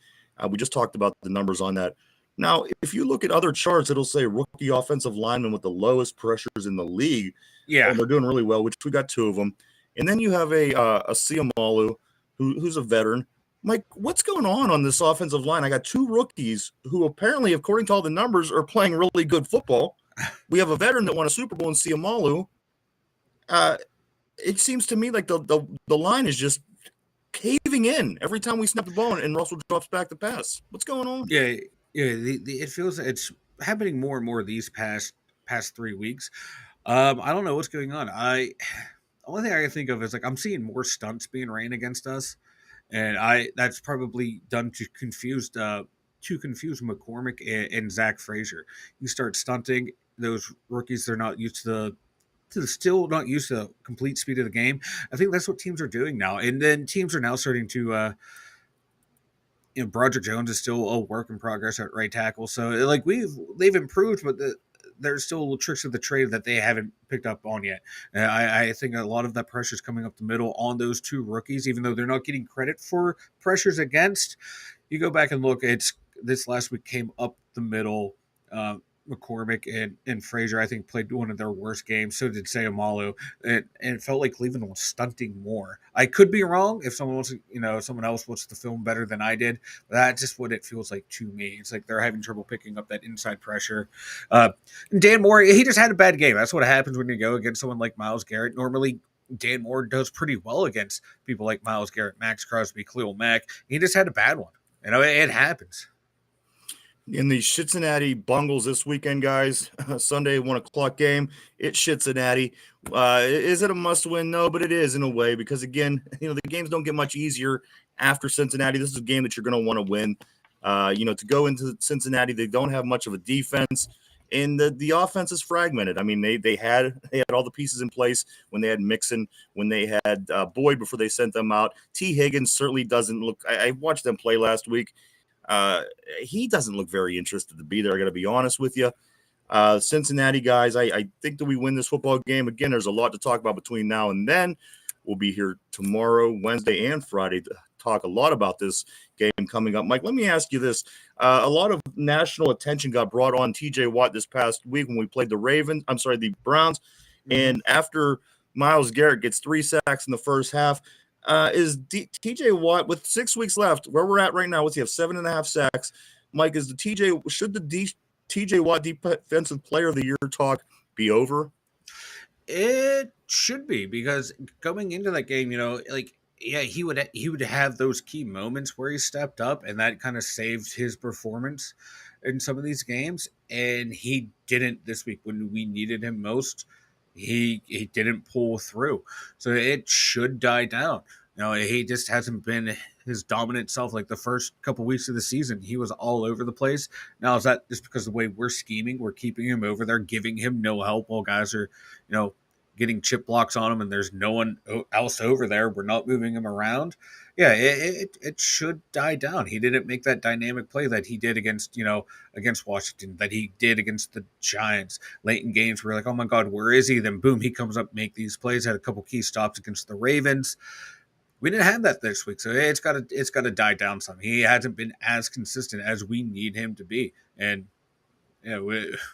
We just talked about the numbers on that. Now, if you look at other charts, it'll say rookie offensive lineman with the lowest pressures in the league. Yeah, and they're doing really well, which we got 2 of them. And then you have a Siamalu, who's a veteran. Mike, what's going on this offensive line? I got 2 rookies who apparently, according to all the numbers, are playing really good football. We have a veteran that won a Super Bowl in Siamalu. It seems to me like the line is just caving in every time we snap the ball and Russell drops back the pass. What's going on? Yeah. It feels like it's happening more and more these past 3 weeks. I don't know what's going on. The only thing I can think of is I'm seeing more stunts being ran against us. And that's probably done to confuse McCormick and Zach Frazier. You start stunting those rookies; they're not used to still not used to the complete speed of the game. I think that's what teams are doing now, and then teams are now starting to. Broderick Jones is still a work in progress at right tackle, so they've improved, but there's still tricks of the trade that they haven't picked up on yet. I think a lot of that pressure is coming up the middle on those 2 rookies, even though they're not getting credit for pressures against. You go back and look, this last week came up the middle. McCormick and Frazier, I think, played one of their worst games. So did Sayamalu, and it felt like Cleveland was stunting more. I could be wrong if someone else watched the film better than I did. But that's just what it feels like to me. It's like they're having trouble picking up that inside pressure. Dan Moore, he just had a bad game. That's what happens when you go against someone like Myles Garrett. Normally, Dan Moore does pretty well against people like Myles Garrett, Max Crosby, Khalil Mack. He just had a bad one. It happens. In the Cincinnati Bungles this weekend, guys, Sunday 1:00 game. It's Cincinnati. Is it a must-win? No, but it is in a way because again, the games don't get much easier after Cincinnati. This is a game that you're going to want to win. To go into Cincinnati, they don't have much of a defense, and the offense is fragmented. I mean, they had all the pieces in place when they had Mixon, when they had Boyd before they sent them out. T. Higgins certainly doesn't look. I watched them play last week. He doesn't look very interested to be there. I got to be honest with you. Cincinnati guys, I think that we win this football game. Again, there's a lot to talk about between now and then. We'll be here tomorrow, Wednesday, and Friday to talk a lot about this game coming up. Mike, let me ask you this. A lot of national attention got brought on TJ Watt this past week when we played the Browns. And after Myles Garrett gets 3 sacks in the first half, is TJ Watt with 6 weeks left, where we're at right now. What's he have? 7.5 sacks. Mike, is the TJ Watt Defensive Player of the Year talk be over? It should be, because going into that game, yeah, he would have those key moments where he stepped up, and that kind of saved his performance in some of these games. And he didn't this week when we needed him most. He didn't pull through, so it should die down. He just hasn't been his dominant self. Like the first couple weeks of the season, he was all over the place. Now, is that just because of the way we're scheming? We're keeping him over there, giving him no help while guys are, getting chip blocks on him, and there's no one else over there. We're not moving him around. Yeah, it should die down. He didn't make that dynamic play that he did against Washington, that he did against the Giants late in games. We're like, oh my God, where is he? Then boom, he comes up, make these plays. Had a couple key stops against the Ravens. We didn't have that this week, so it's got to die down some. He hasn't been as consistent as we need him to be, and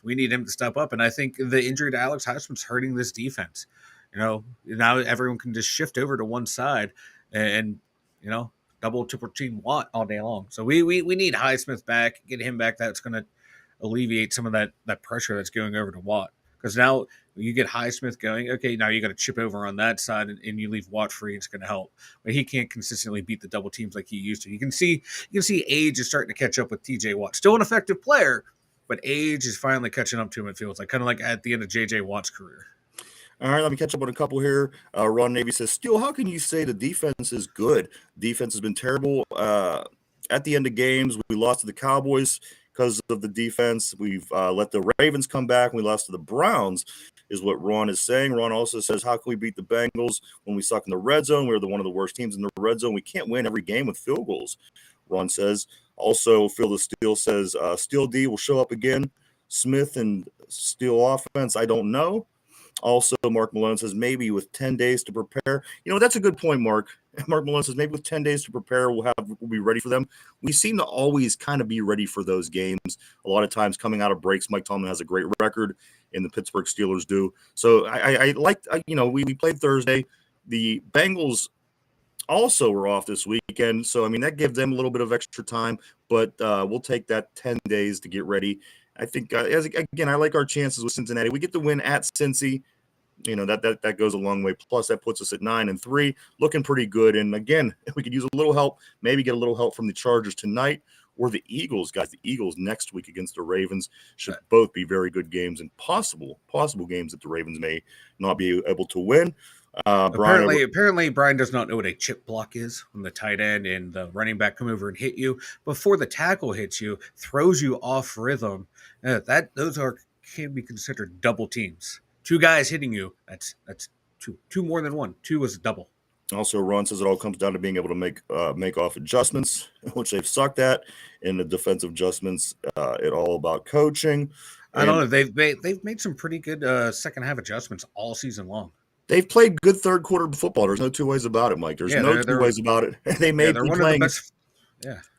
we need him to step up. And I think the injury to Alex Highsmith's hurting this defense. Now everyone can just shift over to one side and double, triple team Watt all day long. So we need Highsmith back, get him back. That's going to alleviate some of that pressure that's going over to Watt. Because now you get Highsmith going, okay, now you got to chip over on that side and you leave Watt free. It's going to help. But he can't consistently beat the double teams like he used to. You can see age is starting to catch up with TJ Watt. Still an effective player, but age is finally catching up to him, it feels like. Kind of like at the end of JJ Watt's career. All right, let me catch up on a couple here. Ron Navy says, Steele, how can you say the defense is good? Defense has been terrible. At the end of games, we lost to the Cowboys because of the defense. We've let the Ravens come back, and we lost to the Browns, is what Ron is saying. Ron also says, how can we beat the Bengals when we suck in the red zone? We're one of the worst teams in the red zone. We can't win every game with field goals, Ron says. Also, Phil the Steel says, Steel D will show up again. Smith and Steel offense, I don't know. Also, Mark Malone says maybe with 10 days to prepare. That's a good point, Mark. Mark Malone says maybe with 10 days to prepare, we'll be ready for them. We seem to always kind of be ready for those games. A lot of times coming out of breaks, Mike Tomlin has a great record, and the Pittsburgh Steelers do. So I like, we played Thursday. The Bengals also were off this weekend. So, that gives them a little bit of extra time, but we'll take that 10 days to get ready. I think, I like our chances with Cincinnati. We get the win at Cincy. That goes a long way. Plus, that puts us at 9-3, looking pretty good. And again, if we could use a little help, maybe get a little help from the Chargers tonight or the Eagles, guys. The Eagles next week against the Ravens should both be very good games and possible games that the Ravens may not be able to win. Apparently, Brian does not know what a chip block is when the tight end and the running back come over and hit you before the tackle hits you, throws you off rhythm. Those can be considered double teams. Two guys hitting you. That's two more than one. Two is a double. Also, Ron says it all comes down to being able to make off adjustments, which they've sucked at. In the defensive adjustments, it all about coaching. I don't know. They've made some pretty good second half adjustments all season long. They've played good third quarter football. There's no two ways about it, Mike. There's no two ways about it. They may be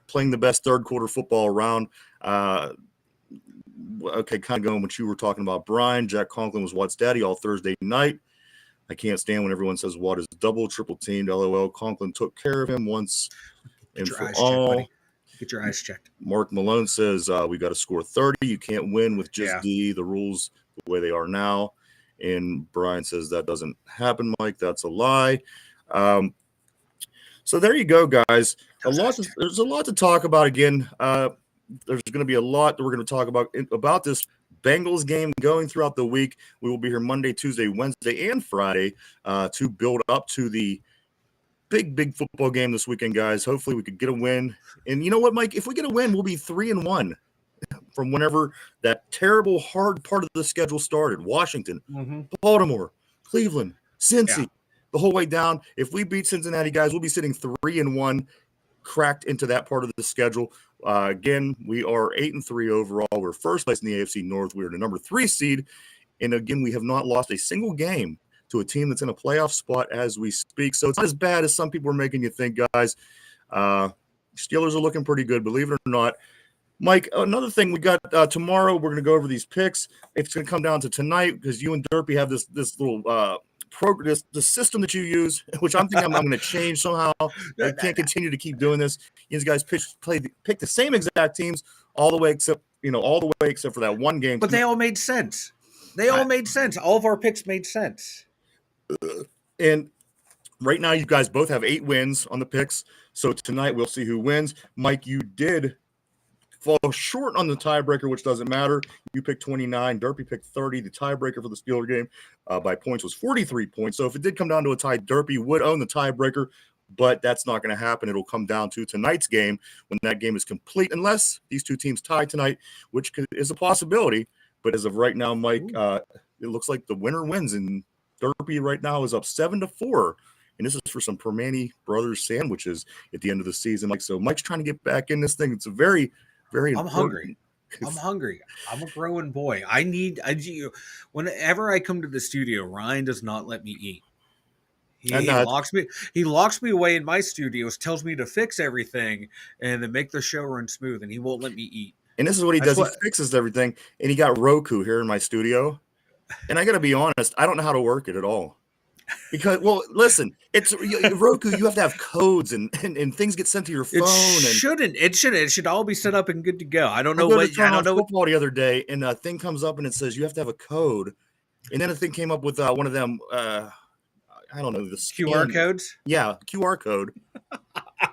playing the best third quarter football around. Okay, kind of going what you were talking about, Brian. Jack Conklin was Watt's daddy all Thursday night. I can't stand when everyone says Watt is double, triple teamed. LOL. Conklin took care of him once and for all. Get your eyes checked. Mark Malone says we got to score 30. You can't win with just D. The rules the way they are now. And Brian says that doesn't happen, Mike. That's a lie. So there you go, guys. There's a lot to talk about again. There's going to be a lot that we're going to talk about this Bengals game going throughout the week. We will be here Monday, Tuesday, Wednesday, and Friday to build up to the big football game this weekend, guys. Hopefully we could get a win. And you know what, Mike? If we get a win, we'll be 3-1 from whenever that terrible, hard part of the schedule started. Washington, Baltimore, Cleveland, Cincy, the whole way down. If we beat Cincinnati, guys, we'll be sitting 3-1, cracked into that part of the schedule. Again, we are 8-3 overall. We're first place in the AFC North. We're the number 3 seed. And again, we have not lost a single game to a team that's in a playoff spot as we speak. So it's not as bad as some people are making you think, guys. Steelers are looking pretty good, believe it or not. Mike, another thing we got tomorrow, we're going to go over these picks. It's going to come down to tonight because you and Derpy have this little the system that you use, which I'm thinking I'm going to change somehow. I can't continue to keep doing this. You guys pick the same exact teams all the way except for that one game. But they all made sense. All of our picks made sense. And right now, you guys both have 8 wins on the picks. So tonight we'll see who wins. Mike, you did fall short on the tiebreaker, which doesn't matter. You picked 29. Derpy picked 30. The tiebreaker for the Steeler game by points was 43 points. So if it did come down to a tie, Derpy would own the tiebreaker, but that's not going to happen. It'll come down to tonight's game when that game is complete, unless these two teams tie tonight, which is a possibility. But as of right now, Mike, it looks like the winner wins, and Derpy right now is up 7-4. And this is for some Permane Brothers sandwiches at the end of the season. Like, so Mike's trying to get back in this thing. It's a very, very I'm hungry. I'm a growing boy. Whenever I come to the studio, Ryan does not let me eat. He locks me away in my studios, tells me to fix everything and then make the show run smooth, and he won't let me eat. And this is what he does. He fixes everything. And he got Roku here in my studio. And I got to be honest, I don't know how to work it at all. Because, well, listen, it's Roku. You have to have codes and things get sent to your phone. It should all be set up and good to go. I don't know football the other day, and a thing comes up and it says you have to have a code. And then a thing came up with one of them. I don't know, the QR codes. Yeah, QR code.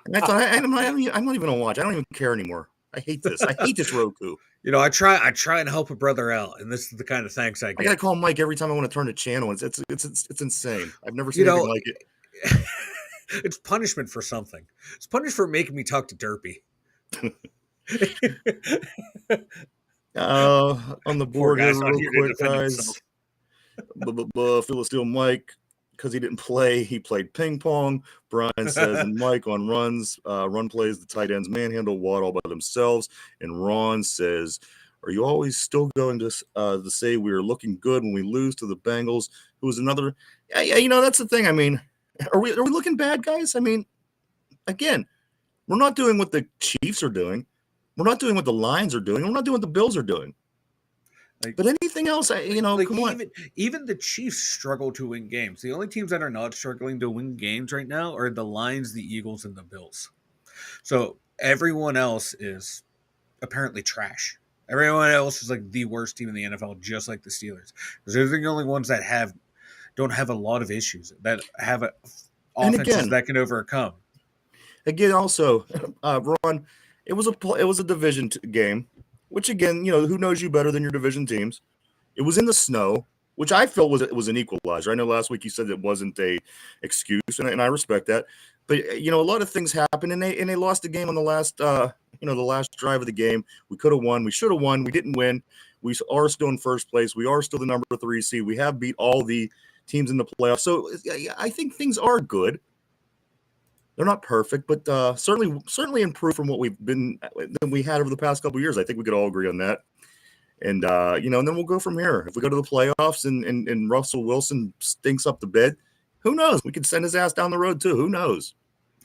And I thought I'm not even gonna watch. I don't even care anymore. I hate this. I hate this Roku. I try and help a brother out, and this is the kind of thanks I get. I gotta call Mike every time I want to turn the channel. It's insane. I've never seen anything like it. It's punishment for something. It's punishment for making me talk to Derpy. On the board here, real quick, guys. Philistine Mike, because he didn't play, he played ping pong. Brian says, and Mike on runs, run plays, the tight ends manhandle Watt all by themselves. And Ron says, are you always still going to say we are looking good when we lose to the Bengals? Who was another? Yeah, that's the thing. I mean, are we looking bad, guys? I mean, again, we're not doing what the Chiefs are doing. We're not doing what the Lions are doing. We're not doing what the Bills are doing. But anything else, come on. Even the Chiefs struggle to win games. The only teams that are not struggling to win games right now are the Lions, the Eagles, and the Bills. So everyone else is apparently trash. Everyone else is like the worst team in the NFL, just like the Steelers. Because they're the only ones that don't have a lot of issues, that have offenses that can overcome. Again, also, Ron, it was a division game. Which, again, who knows you better than your division teams? It was in the snow, which I felt was an equalizer. I know last week you said it wasn't a excuse, and I respect that. But, a lot of things happened, and they lost the game on the last, the last drive of the game. We could have won. We should have won. We didn't win. We are still in first place. We are still the number 3 seed. We have beat all the teams in the playoffs. So I think things are good. They're not perfect, but certainly improved from what we had over the past couple of years. I think we could all agree on that. And and then we'll go from here. If we go to the playoffs and Russell Wilson stinks up the bed, who knows? We could send his ass down the road too. Who knows?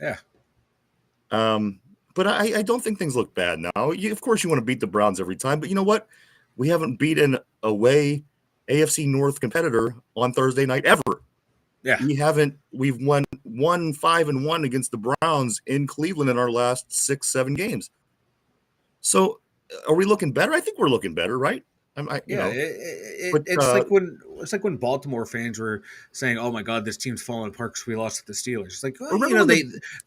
Yeah. But I don't think things look bad now. Of course, you want to beat the Browns every time, but you know what? We haven't beaten away AFC North competitor on Thursday night ever. Yeah, we've won 5-1 against the Browns in Cleveland in our last 6-7 games. So are we looking better? I think we're looking better, right? It's like when Baltimore fans were saying, "Oh my God, this team's falling apart because we lost to the Steelers." It's like,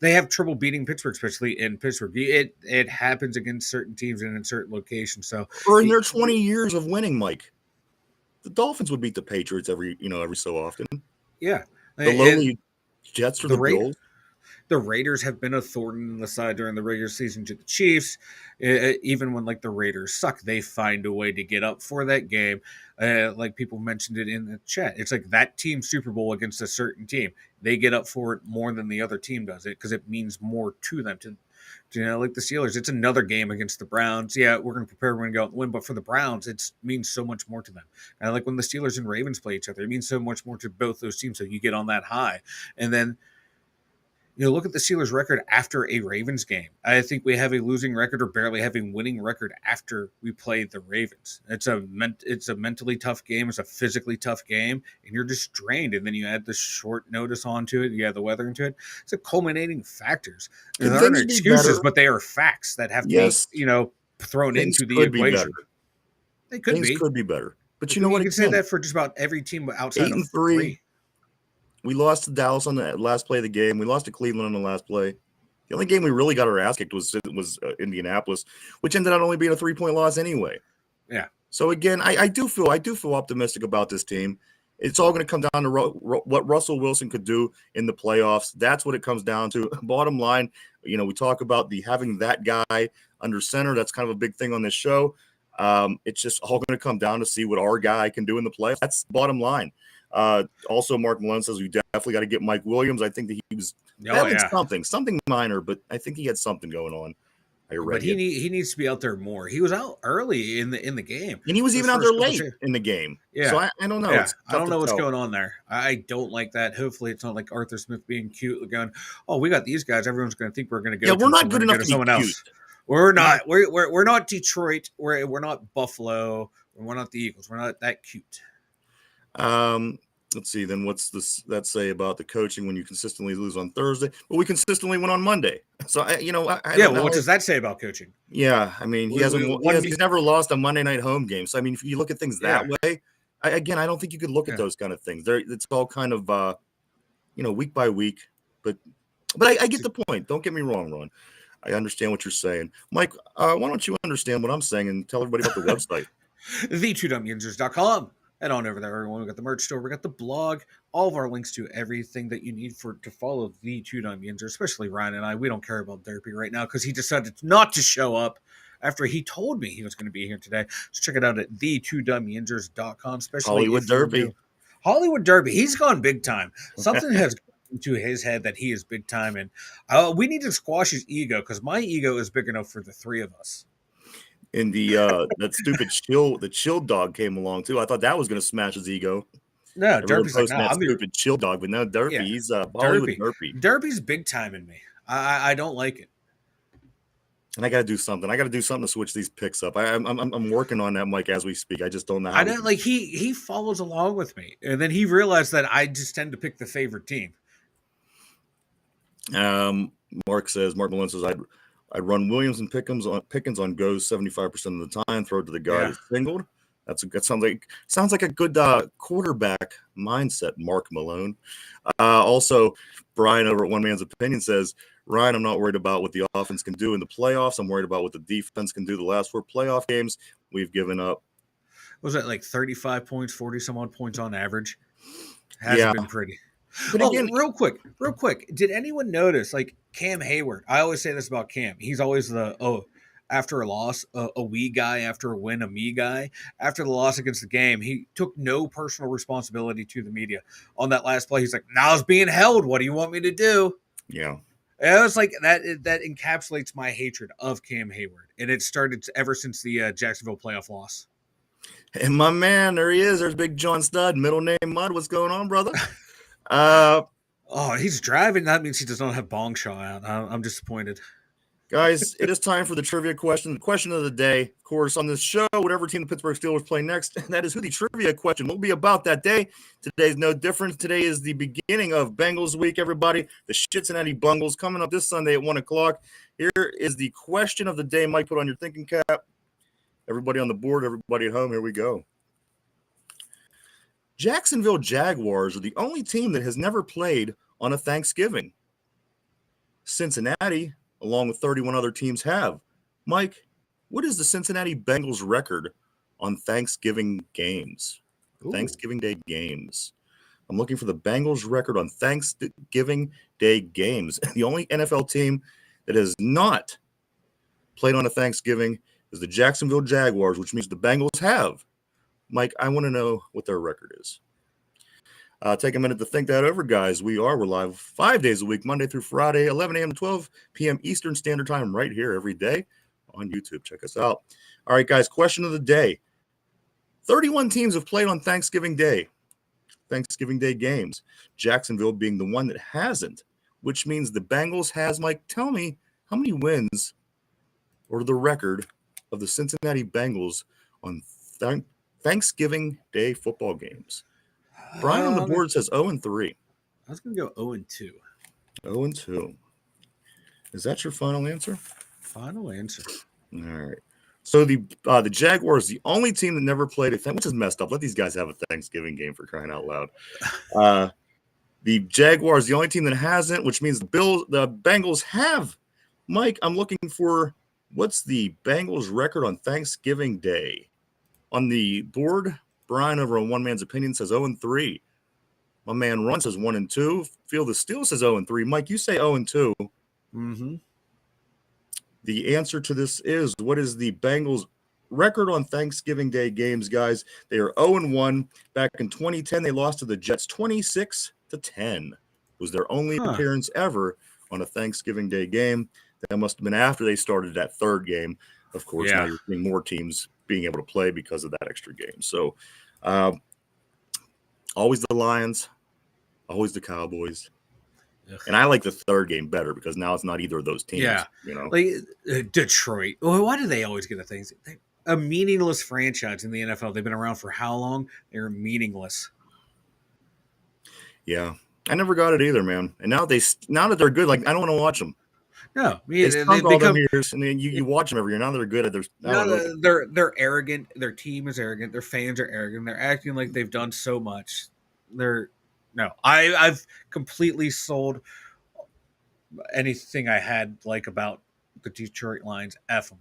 they have trouble beating Pittsburgh, especially in Pittsburgh. It happens against certain teams and in certain locations. So, or in their 20 years of winning, Mike, the Dolphins would beat the Patriots every so often. Yeah, the lowly Jets or the Bills. The Raiders have been a thorn in the side during the regular season to the Chiefs. Even when the Raiders suck, they find a way to get up for that game. Like people mentioned it in the chat, it's like that team Super Bowl against a certain team. They get up for it more than the other team does it because it means more to them. Like the Steelers, it's another game against the Browns. Yeah, we're going to prepare, we're going to go out and win. But for the Browns, it means so much more to them. And like when the Steelers and Ravens play each other, it means so much more to both those teams. So you get on that high. And then, look at the Steelers' record after a Ravens game. I think we have a losing record or barely having winning record after we played the Ravens. It's a mentally tough game. It's a physically tough game, and you're just drained. And then you add the short notice onto it. You add the weather into it. It's a culminating factors. And there aren't excuses, but they are facts that have to be, thrown into the equation. They could Things be. could be better. But you know what? You can say that for just about every team outside of 3. We lost to Dallas on the last play of the game. We lost to Cleveland on the last play. The only game we really got our ass kicked was Indianapolis, which ended up only being a 3-point loss anyway. Yeah. So again, I do feel optimistic about this team. It's all going to come down to what Russell Wilson could do in the playoffs. That's what it comes down to. Bottom line, we talk about having that guy under center. That's kind of a big thing on this show. It's just all going to come down to see what our guy can do in the playoffs. That's the bottom line. Also, Mark Malone says we definitely got to get Mike Williams. I think that he was something minor, but I think he had something going on. But he needs to be out there more. He was out early in the game, and he was even out there late in the game. Yeah, so I don't know. Yeah. I don't know what's going on there. I don't like that. Hopefully, it's not like Arthur Smith being cute, going, "Oh, we got these guys. Everyone's going to think we're going to go." Yeah, we're not good enough to someone else. We're not. We're not Detroit. We're not Buffalo. We're not the Eagles. We're not that cute. Let's see. Then what's that say about the coaching when you consistently lose on Thursday? Well, we consistently win on Monday. So what does that say about coaching? Yeah, I mean, he's never lost a Monday night home game. So I mean, if you look at things that way, I don't think you could look at those kind of things. It's all kind of week by week. But I get the point. Don't get me wrong, Ron. I understand what you're saying, Mike. Why don't you understand what I'm saying and tell everybody about the website? the2dumbyusers.com. Head on over there, everyone. We got the merch store. We got the blog. All of our links to everything that you need to follow the Two Dumb Yinzer, especially Ryan and I. We don't care about Derpy right now because he decided not to show up after he told me he was going to be here today. So check it out at the2dumbyinzers.com. Especially Hollywood Derpy. Hollywood Derpy. He's gone big time. Something has gone into his head that he is big time, and we need to squash his ego because my ego is big enough for the 3 of us. And that stupid chill dog came along too. I thought that was going to smash his ego. No, Derpy's like, that stupid chill dog, but no, Derpy. He's Hollywood Derpy. Derpy's big time in me. I don't like it. And I got to do something. To switch these picks up. I'm working on that, Mike, as we speak. I just don't know how. I don't like he follows along with me, and then he realized that I just tend to pick the favorite team. Mark Malone says I'd run Williams and Pickens on goes 75% of the time. Throw it to the guy who's singled. That sounds like a good quarterback mindset, Mark Malone. Also, Brian over at One Man's Opinion says, Ryan, I'm not worried about what the offense can do in the playoffs. I'm worried about what the defense can do the last 4 playoff games. We've given up. Was that like 35 points, 40 some odd points on average? Hasn't been pretty. But again, real quick. Did anyone notice, like Cam Hayward? I always say this about Cam. He's always after a loss, a we guy. After a win, a me guy. After the loss against the game, he took no personal responsibility to the media. On that last play, he's like, "Now it's being held. What do you want me to do?" Yeah. And it was like that encapsulates my hatred of Cam Hayward. And it started ever since the Jacksonville playoff loss. And my man, there he is. There's Big John Stud, middle name Mud. What's going on, brother? He's driving. That means he does not have Bong Shaw out. I'm disappointed. Guys, it is time for the trivia question. The question of the day, of course, on this show, whatever team the Pittsburgh Steelers play next, and that is who the trivia question will be about that day. Today's no different. Today is the beginning of Bengals week, everybody. The Cincinnati Bungles coming up this Sunday at 1 o'clock. Here is the question of the day. Mike, put on your thinking cap. Everybody on the board, everybody at home, here we go. Jacksonville Jaguars are the only team that has never played on a Thanksgiving. Cincinnati, along with 31 other teams, have. Mike, what is the Cincinnati Bengals record on Thanksgiving games? Ooh. Thanksgiving Day games. I'm looking for the Bengals record on Thanksgiving Day games. The only NFL team that has not played on a Thanksgiving is the Jacksonville Jaguars, which means the Bengals have. Mike, I want to know what their record is. Take a minute to think that over, guys. We're live 5 days a week, Monday through Friday, 11 a.m. to 12 p.m. Eastern Standard Time, right here every day on YouTube. Check us out. All right, guys, question of the day. 31 teams have played on Thanksgiving Day games. Jacksonville being the one that hasn't. which means the Bengals has, Mike, tell me how many wins or the record of the Cincinnati Bengals on Thanksgiving Day football games. Brian on the board says 0-3. I was going to go 0-2. 0-2. Is that your final answer? Final answer. All right. So the Jaguars, the only team that never played which is messed up. Let these guys have a Thanksgiving game, for crying out loud. The Jaguars, the only team that hasn't, which means the Bengals have. Mike, I'm looking for what's the Bengals record on Thanksgiving Day. On the board, Brian over on One Man's Opinion says 0-3. My man Run says 1-2. Feel the Steel says 0-3. Mike, you say 0-2. Mm-hmm. The answer to this is, what is the Bengals record on Thanksgiving Day games, guys? They are 0-1. Back in 2010, they lost to the Jets 26-10. It was their only appearance ever on a Thanksgiving Day game. That must have been after they started that third game. Of course, now you're seeing more teams being able to play because of that extra game. So always the Lions, always the Cowboys. Ugh. And I like the third game better because now it's not either of those teams. Yeah, like Detroit. Why do they always get a thing? A meaningless franchise in the NFL. They've been around for how long? They're meaningless. Yeah, I never got it either, man. And now that they're good, like I don't want to watch them. No, they stunk all them years, and then you watch them every year. Now they're good at they're arrogant. Their team is arrogant. Their fans are arrogant. They're acting like they've done so much. I've completely sold anything I had about the Detroit Lions. F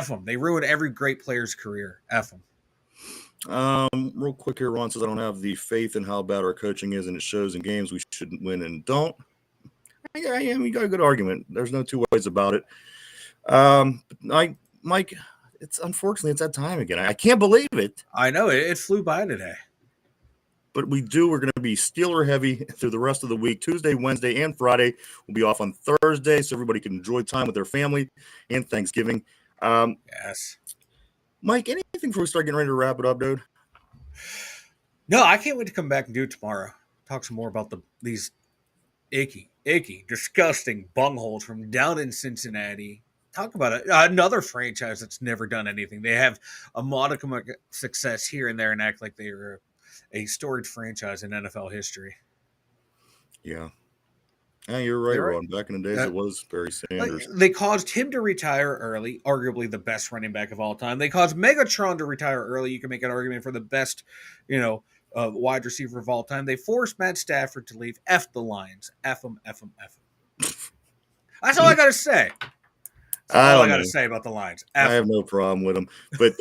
them. They ruined every great player's career. F them. Real quick here, Ron says, I don't have the faith in how bad our coaching is, and it shows in games we shouldn't win and don't. Yeah, we got a good argument. There's no two ways about it. Mike, unfortunately it's that time again. I can't believe it. I know it flew by today. But we're going to be Steeler heavy through the rest of the week. Tuesday, Wednesday, and Friday. We'll be off on Thursday so everybody can enjoy time with their family and Thanksgiving. Yes. Mike, anything before we start getting ready to wrap it up, dude? No, I can't wait to come back and do it tomorrow. Talk some more about these icky, disgusting bungholes from down in Cincinnati. Talk about another franchise that's never done anything. They have a modicum of success here and there and act like they're a storied franchise in NFL history. Yeah. Yeah, you're right, Ron. Back in the days, it was Barry Sanders. They caused him to retire early, arguably the best running back of all time. They caused Megatron to retire early. You can make an argument for the best, wide receiver of all time. They forced Matt Stafford to leave. F the Lions. F them. That's all I got to say. That's all I got to say about the Lions. I have no problem with them. But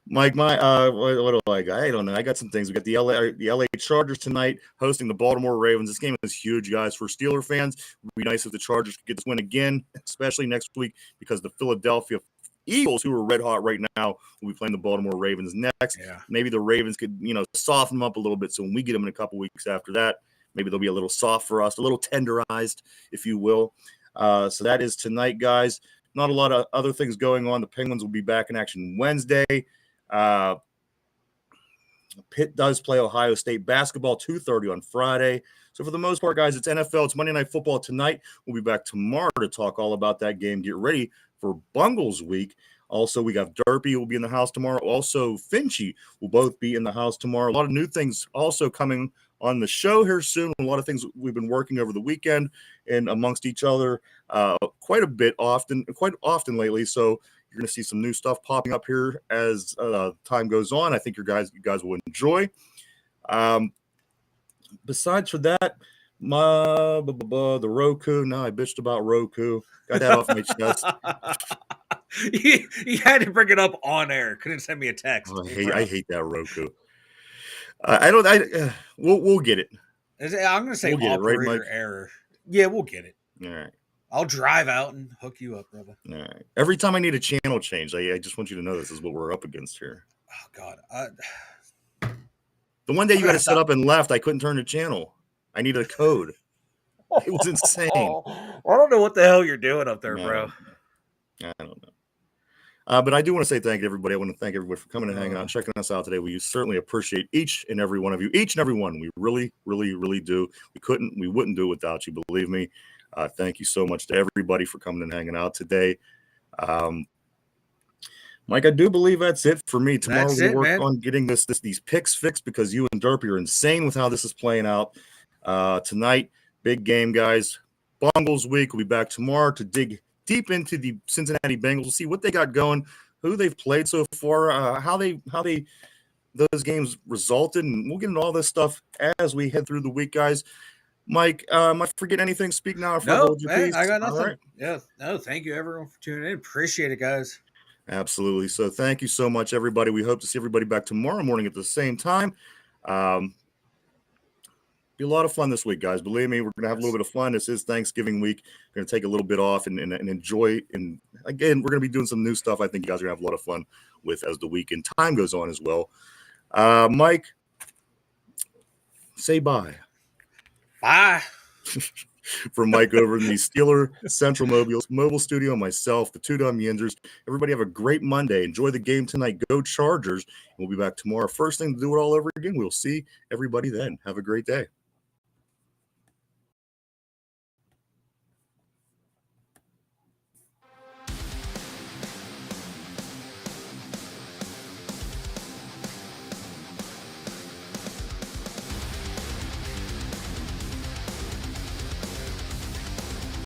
Mike, what do I got? I don't know. I got some things. We got the LA Chargers tonight hosting the Baltimore Ravens. This game is huge, guys. For Steeler fans, it would be nice if the Chargers could get this win again, especially next week, because the Philadelphia Eagles, who are red hot right now, will be playing the Baltimore Ravens next. Yeah. Maybe the Ravens could, soften them up a little bit. So when we get them in a couple weeks after that, maybe they'll be a little soft for us, a little tenderized, if you will. So that is tonight, guys. Not a lot of other things going on. The Penguins will be back in action Wednesday. Pitt does play Ohio State basketball 2:30 on Friday. So for the most part, guys, it's NFL. It's Monday Night Football tonight. We'll be back tomorrow to talk all about that game. Get ready for Bungles Week. Also, we got Derpy will be in the house tomorrow. Also, Finchy will both be in the house tomorrow. A lot of new things also coming on the show here soon. A lot of things we've been working over the weekend and amongst each other quite often lately. So you're going to see some new stuff popping up here as time goes on. I think you guys will enjoy. Besides for that, the Roku. No, I bitched about Roku. Got that off my chest. You had to bring it up on air. Couldn't send me a text. Oh, I hate that Roku. We'll get it. I'm going to say operator error. Yeah, we'll get it. All right. I'll drive out and hook you up, brother. All right. Every time I need a channel change, I just want you to know this is what we're up against here. Oh, God. The one day you got to set up and left, I couldn't turn the channel. I needed a code. It was insane. I don't know what the hell you're doing up there, bro. I don't know. But I do want to say thank you, everybody. I want to thank everybody for coming and hanging out and checking us out today. We certainly appreciate each and every one of you, each and every one. We really, really, really do. We wouldn't do it without you. Believe me. Thank you so much to everybody for coming and hanging out today. Mike, I do believe that's it for me. Tomorrow we work on getting these picks fixed because you and Derpy are insane with how this is playing out. Tonight, big game, guys. Bungles week. We'll be back tomorrow to dig deep into the Cincinnati Bengals. We'll see what they got going, who they've played so far, how those games resulted, and we'll get into all this stuff as we head through the week, guys. Mike, am I forget anything? Speak now. No, man, I got nothing. All right. Yeah, no, thank you everyone for tuning in. Appreciate it, guys. Absolutely. So thank you so much, everybody. We hope to see everybody back tomorrow morning at the same time. Be a lot of fun this week, guys. Believe me, we're going to have a little bit of fun. This is Thanksgiving week. We're going to take a little bit off and enjoy. And again, we're going to be doing some new stuff I think you guys are going to have a lot of fun with as the week and time goes on as well. Mike, say bye. Bye. From Mike over in the Steeler Central Mobile Studio, myself, the Two Dumb Yinzers. Everybody have a great Monday. Enjoy the game tonight. Go Chargers. We'll be back tomorrow. First thing to do it all over again. We'll see everybody then. Have a great day.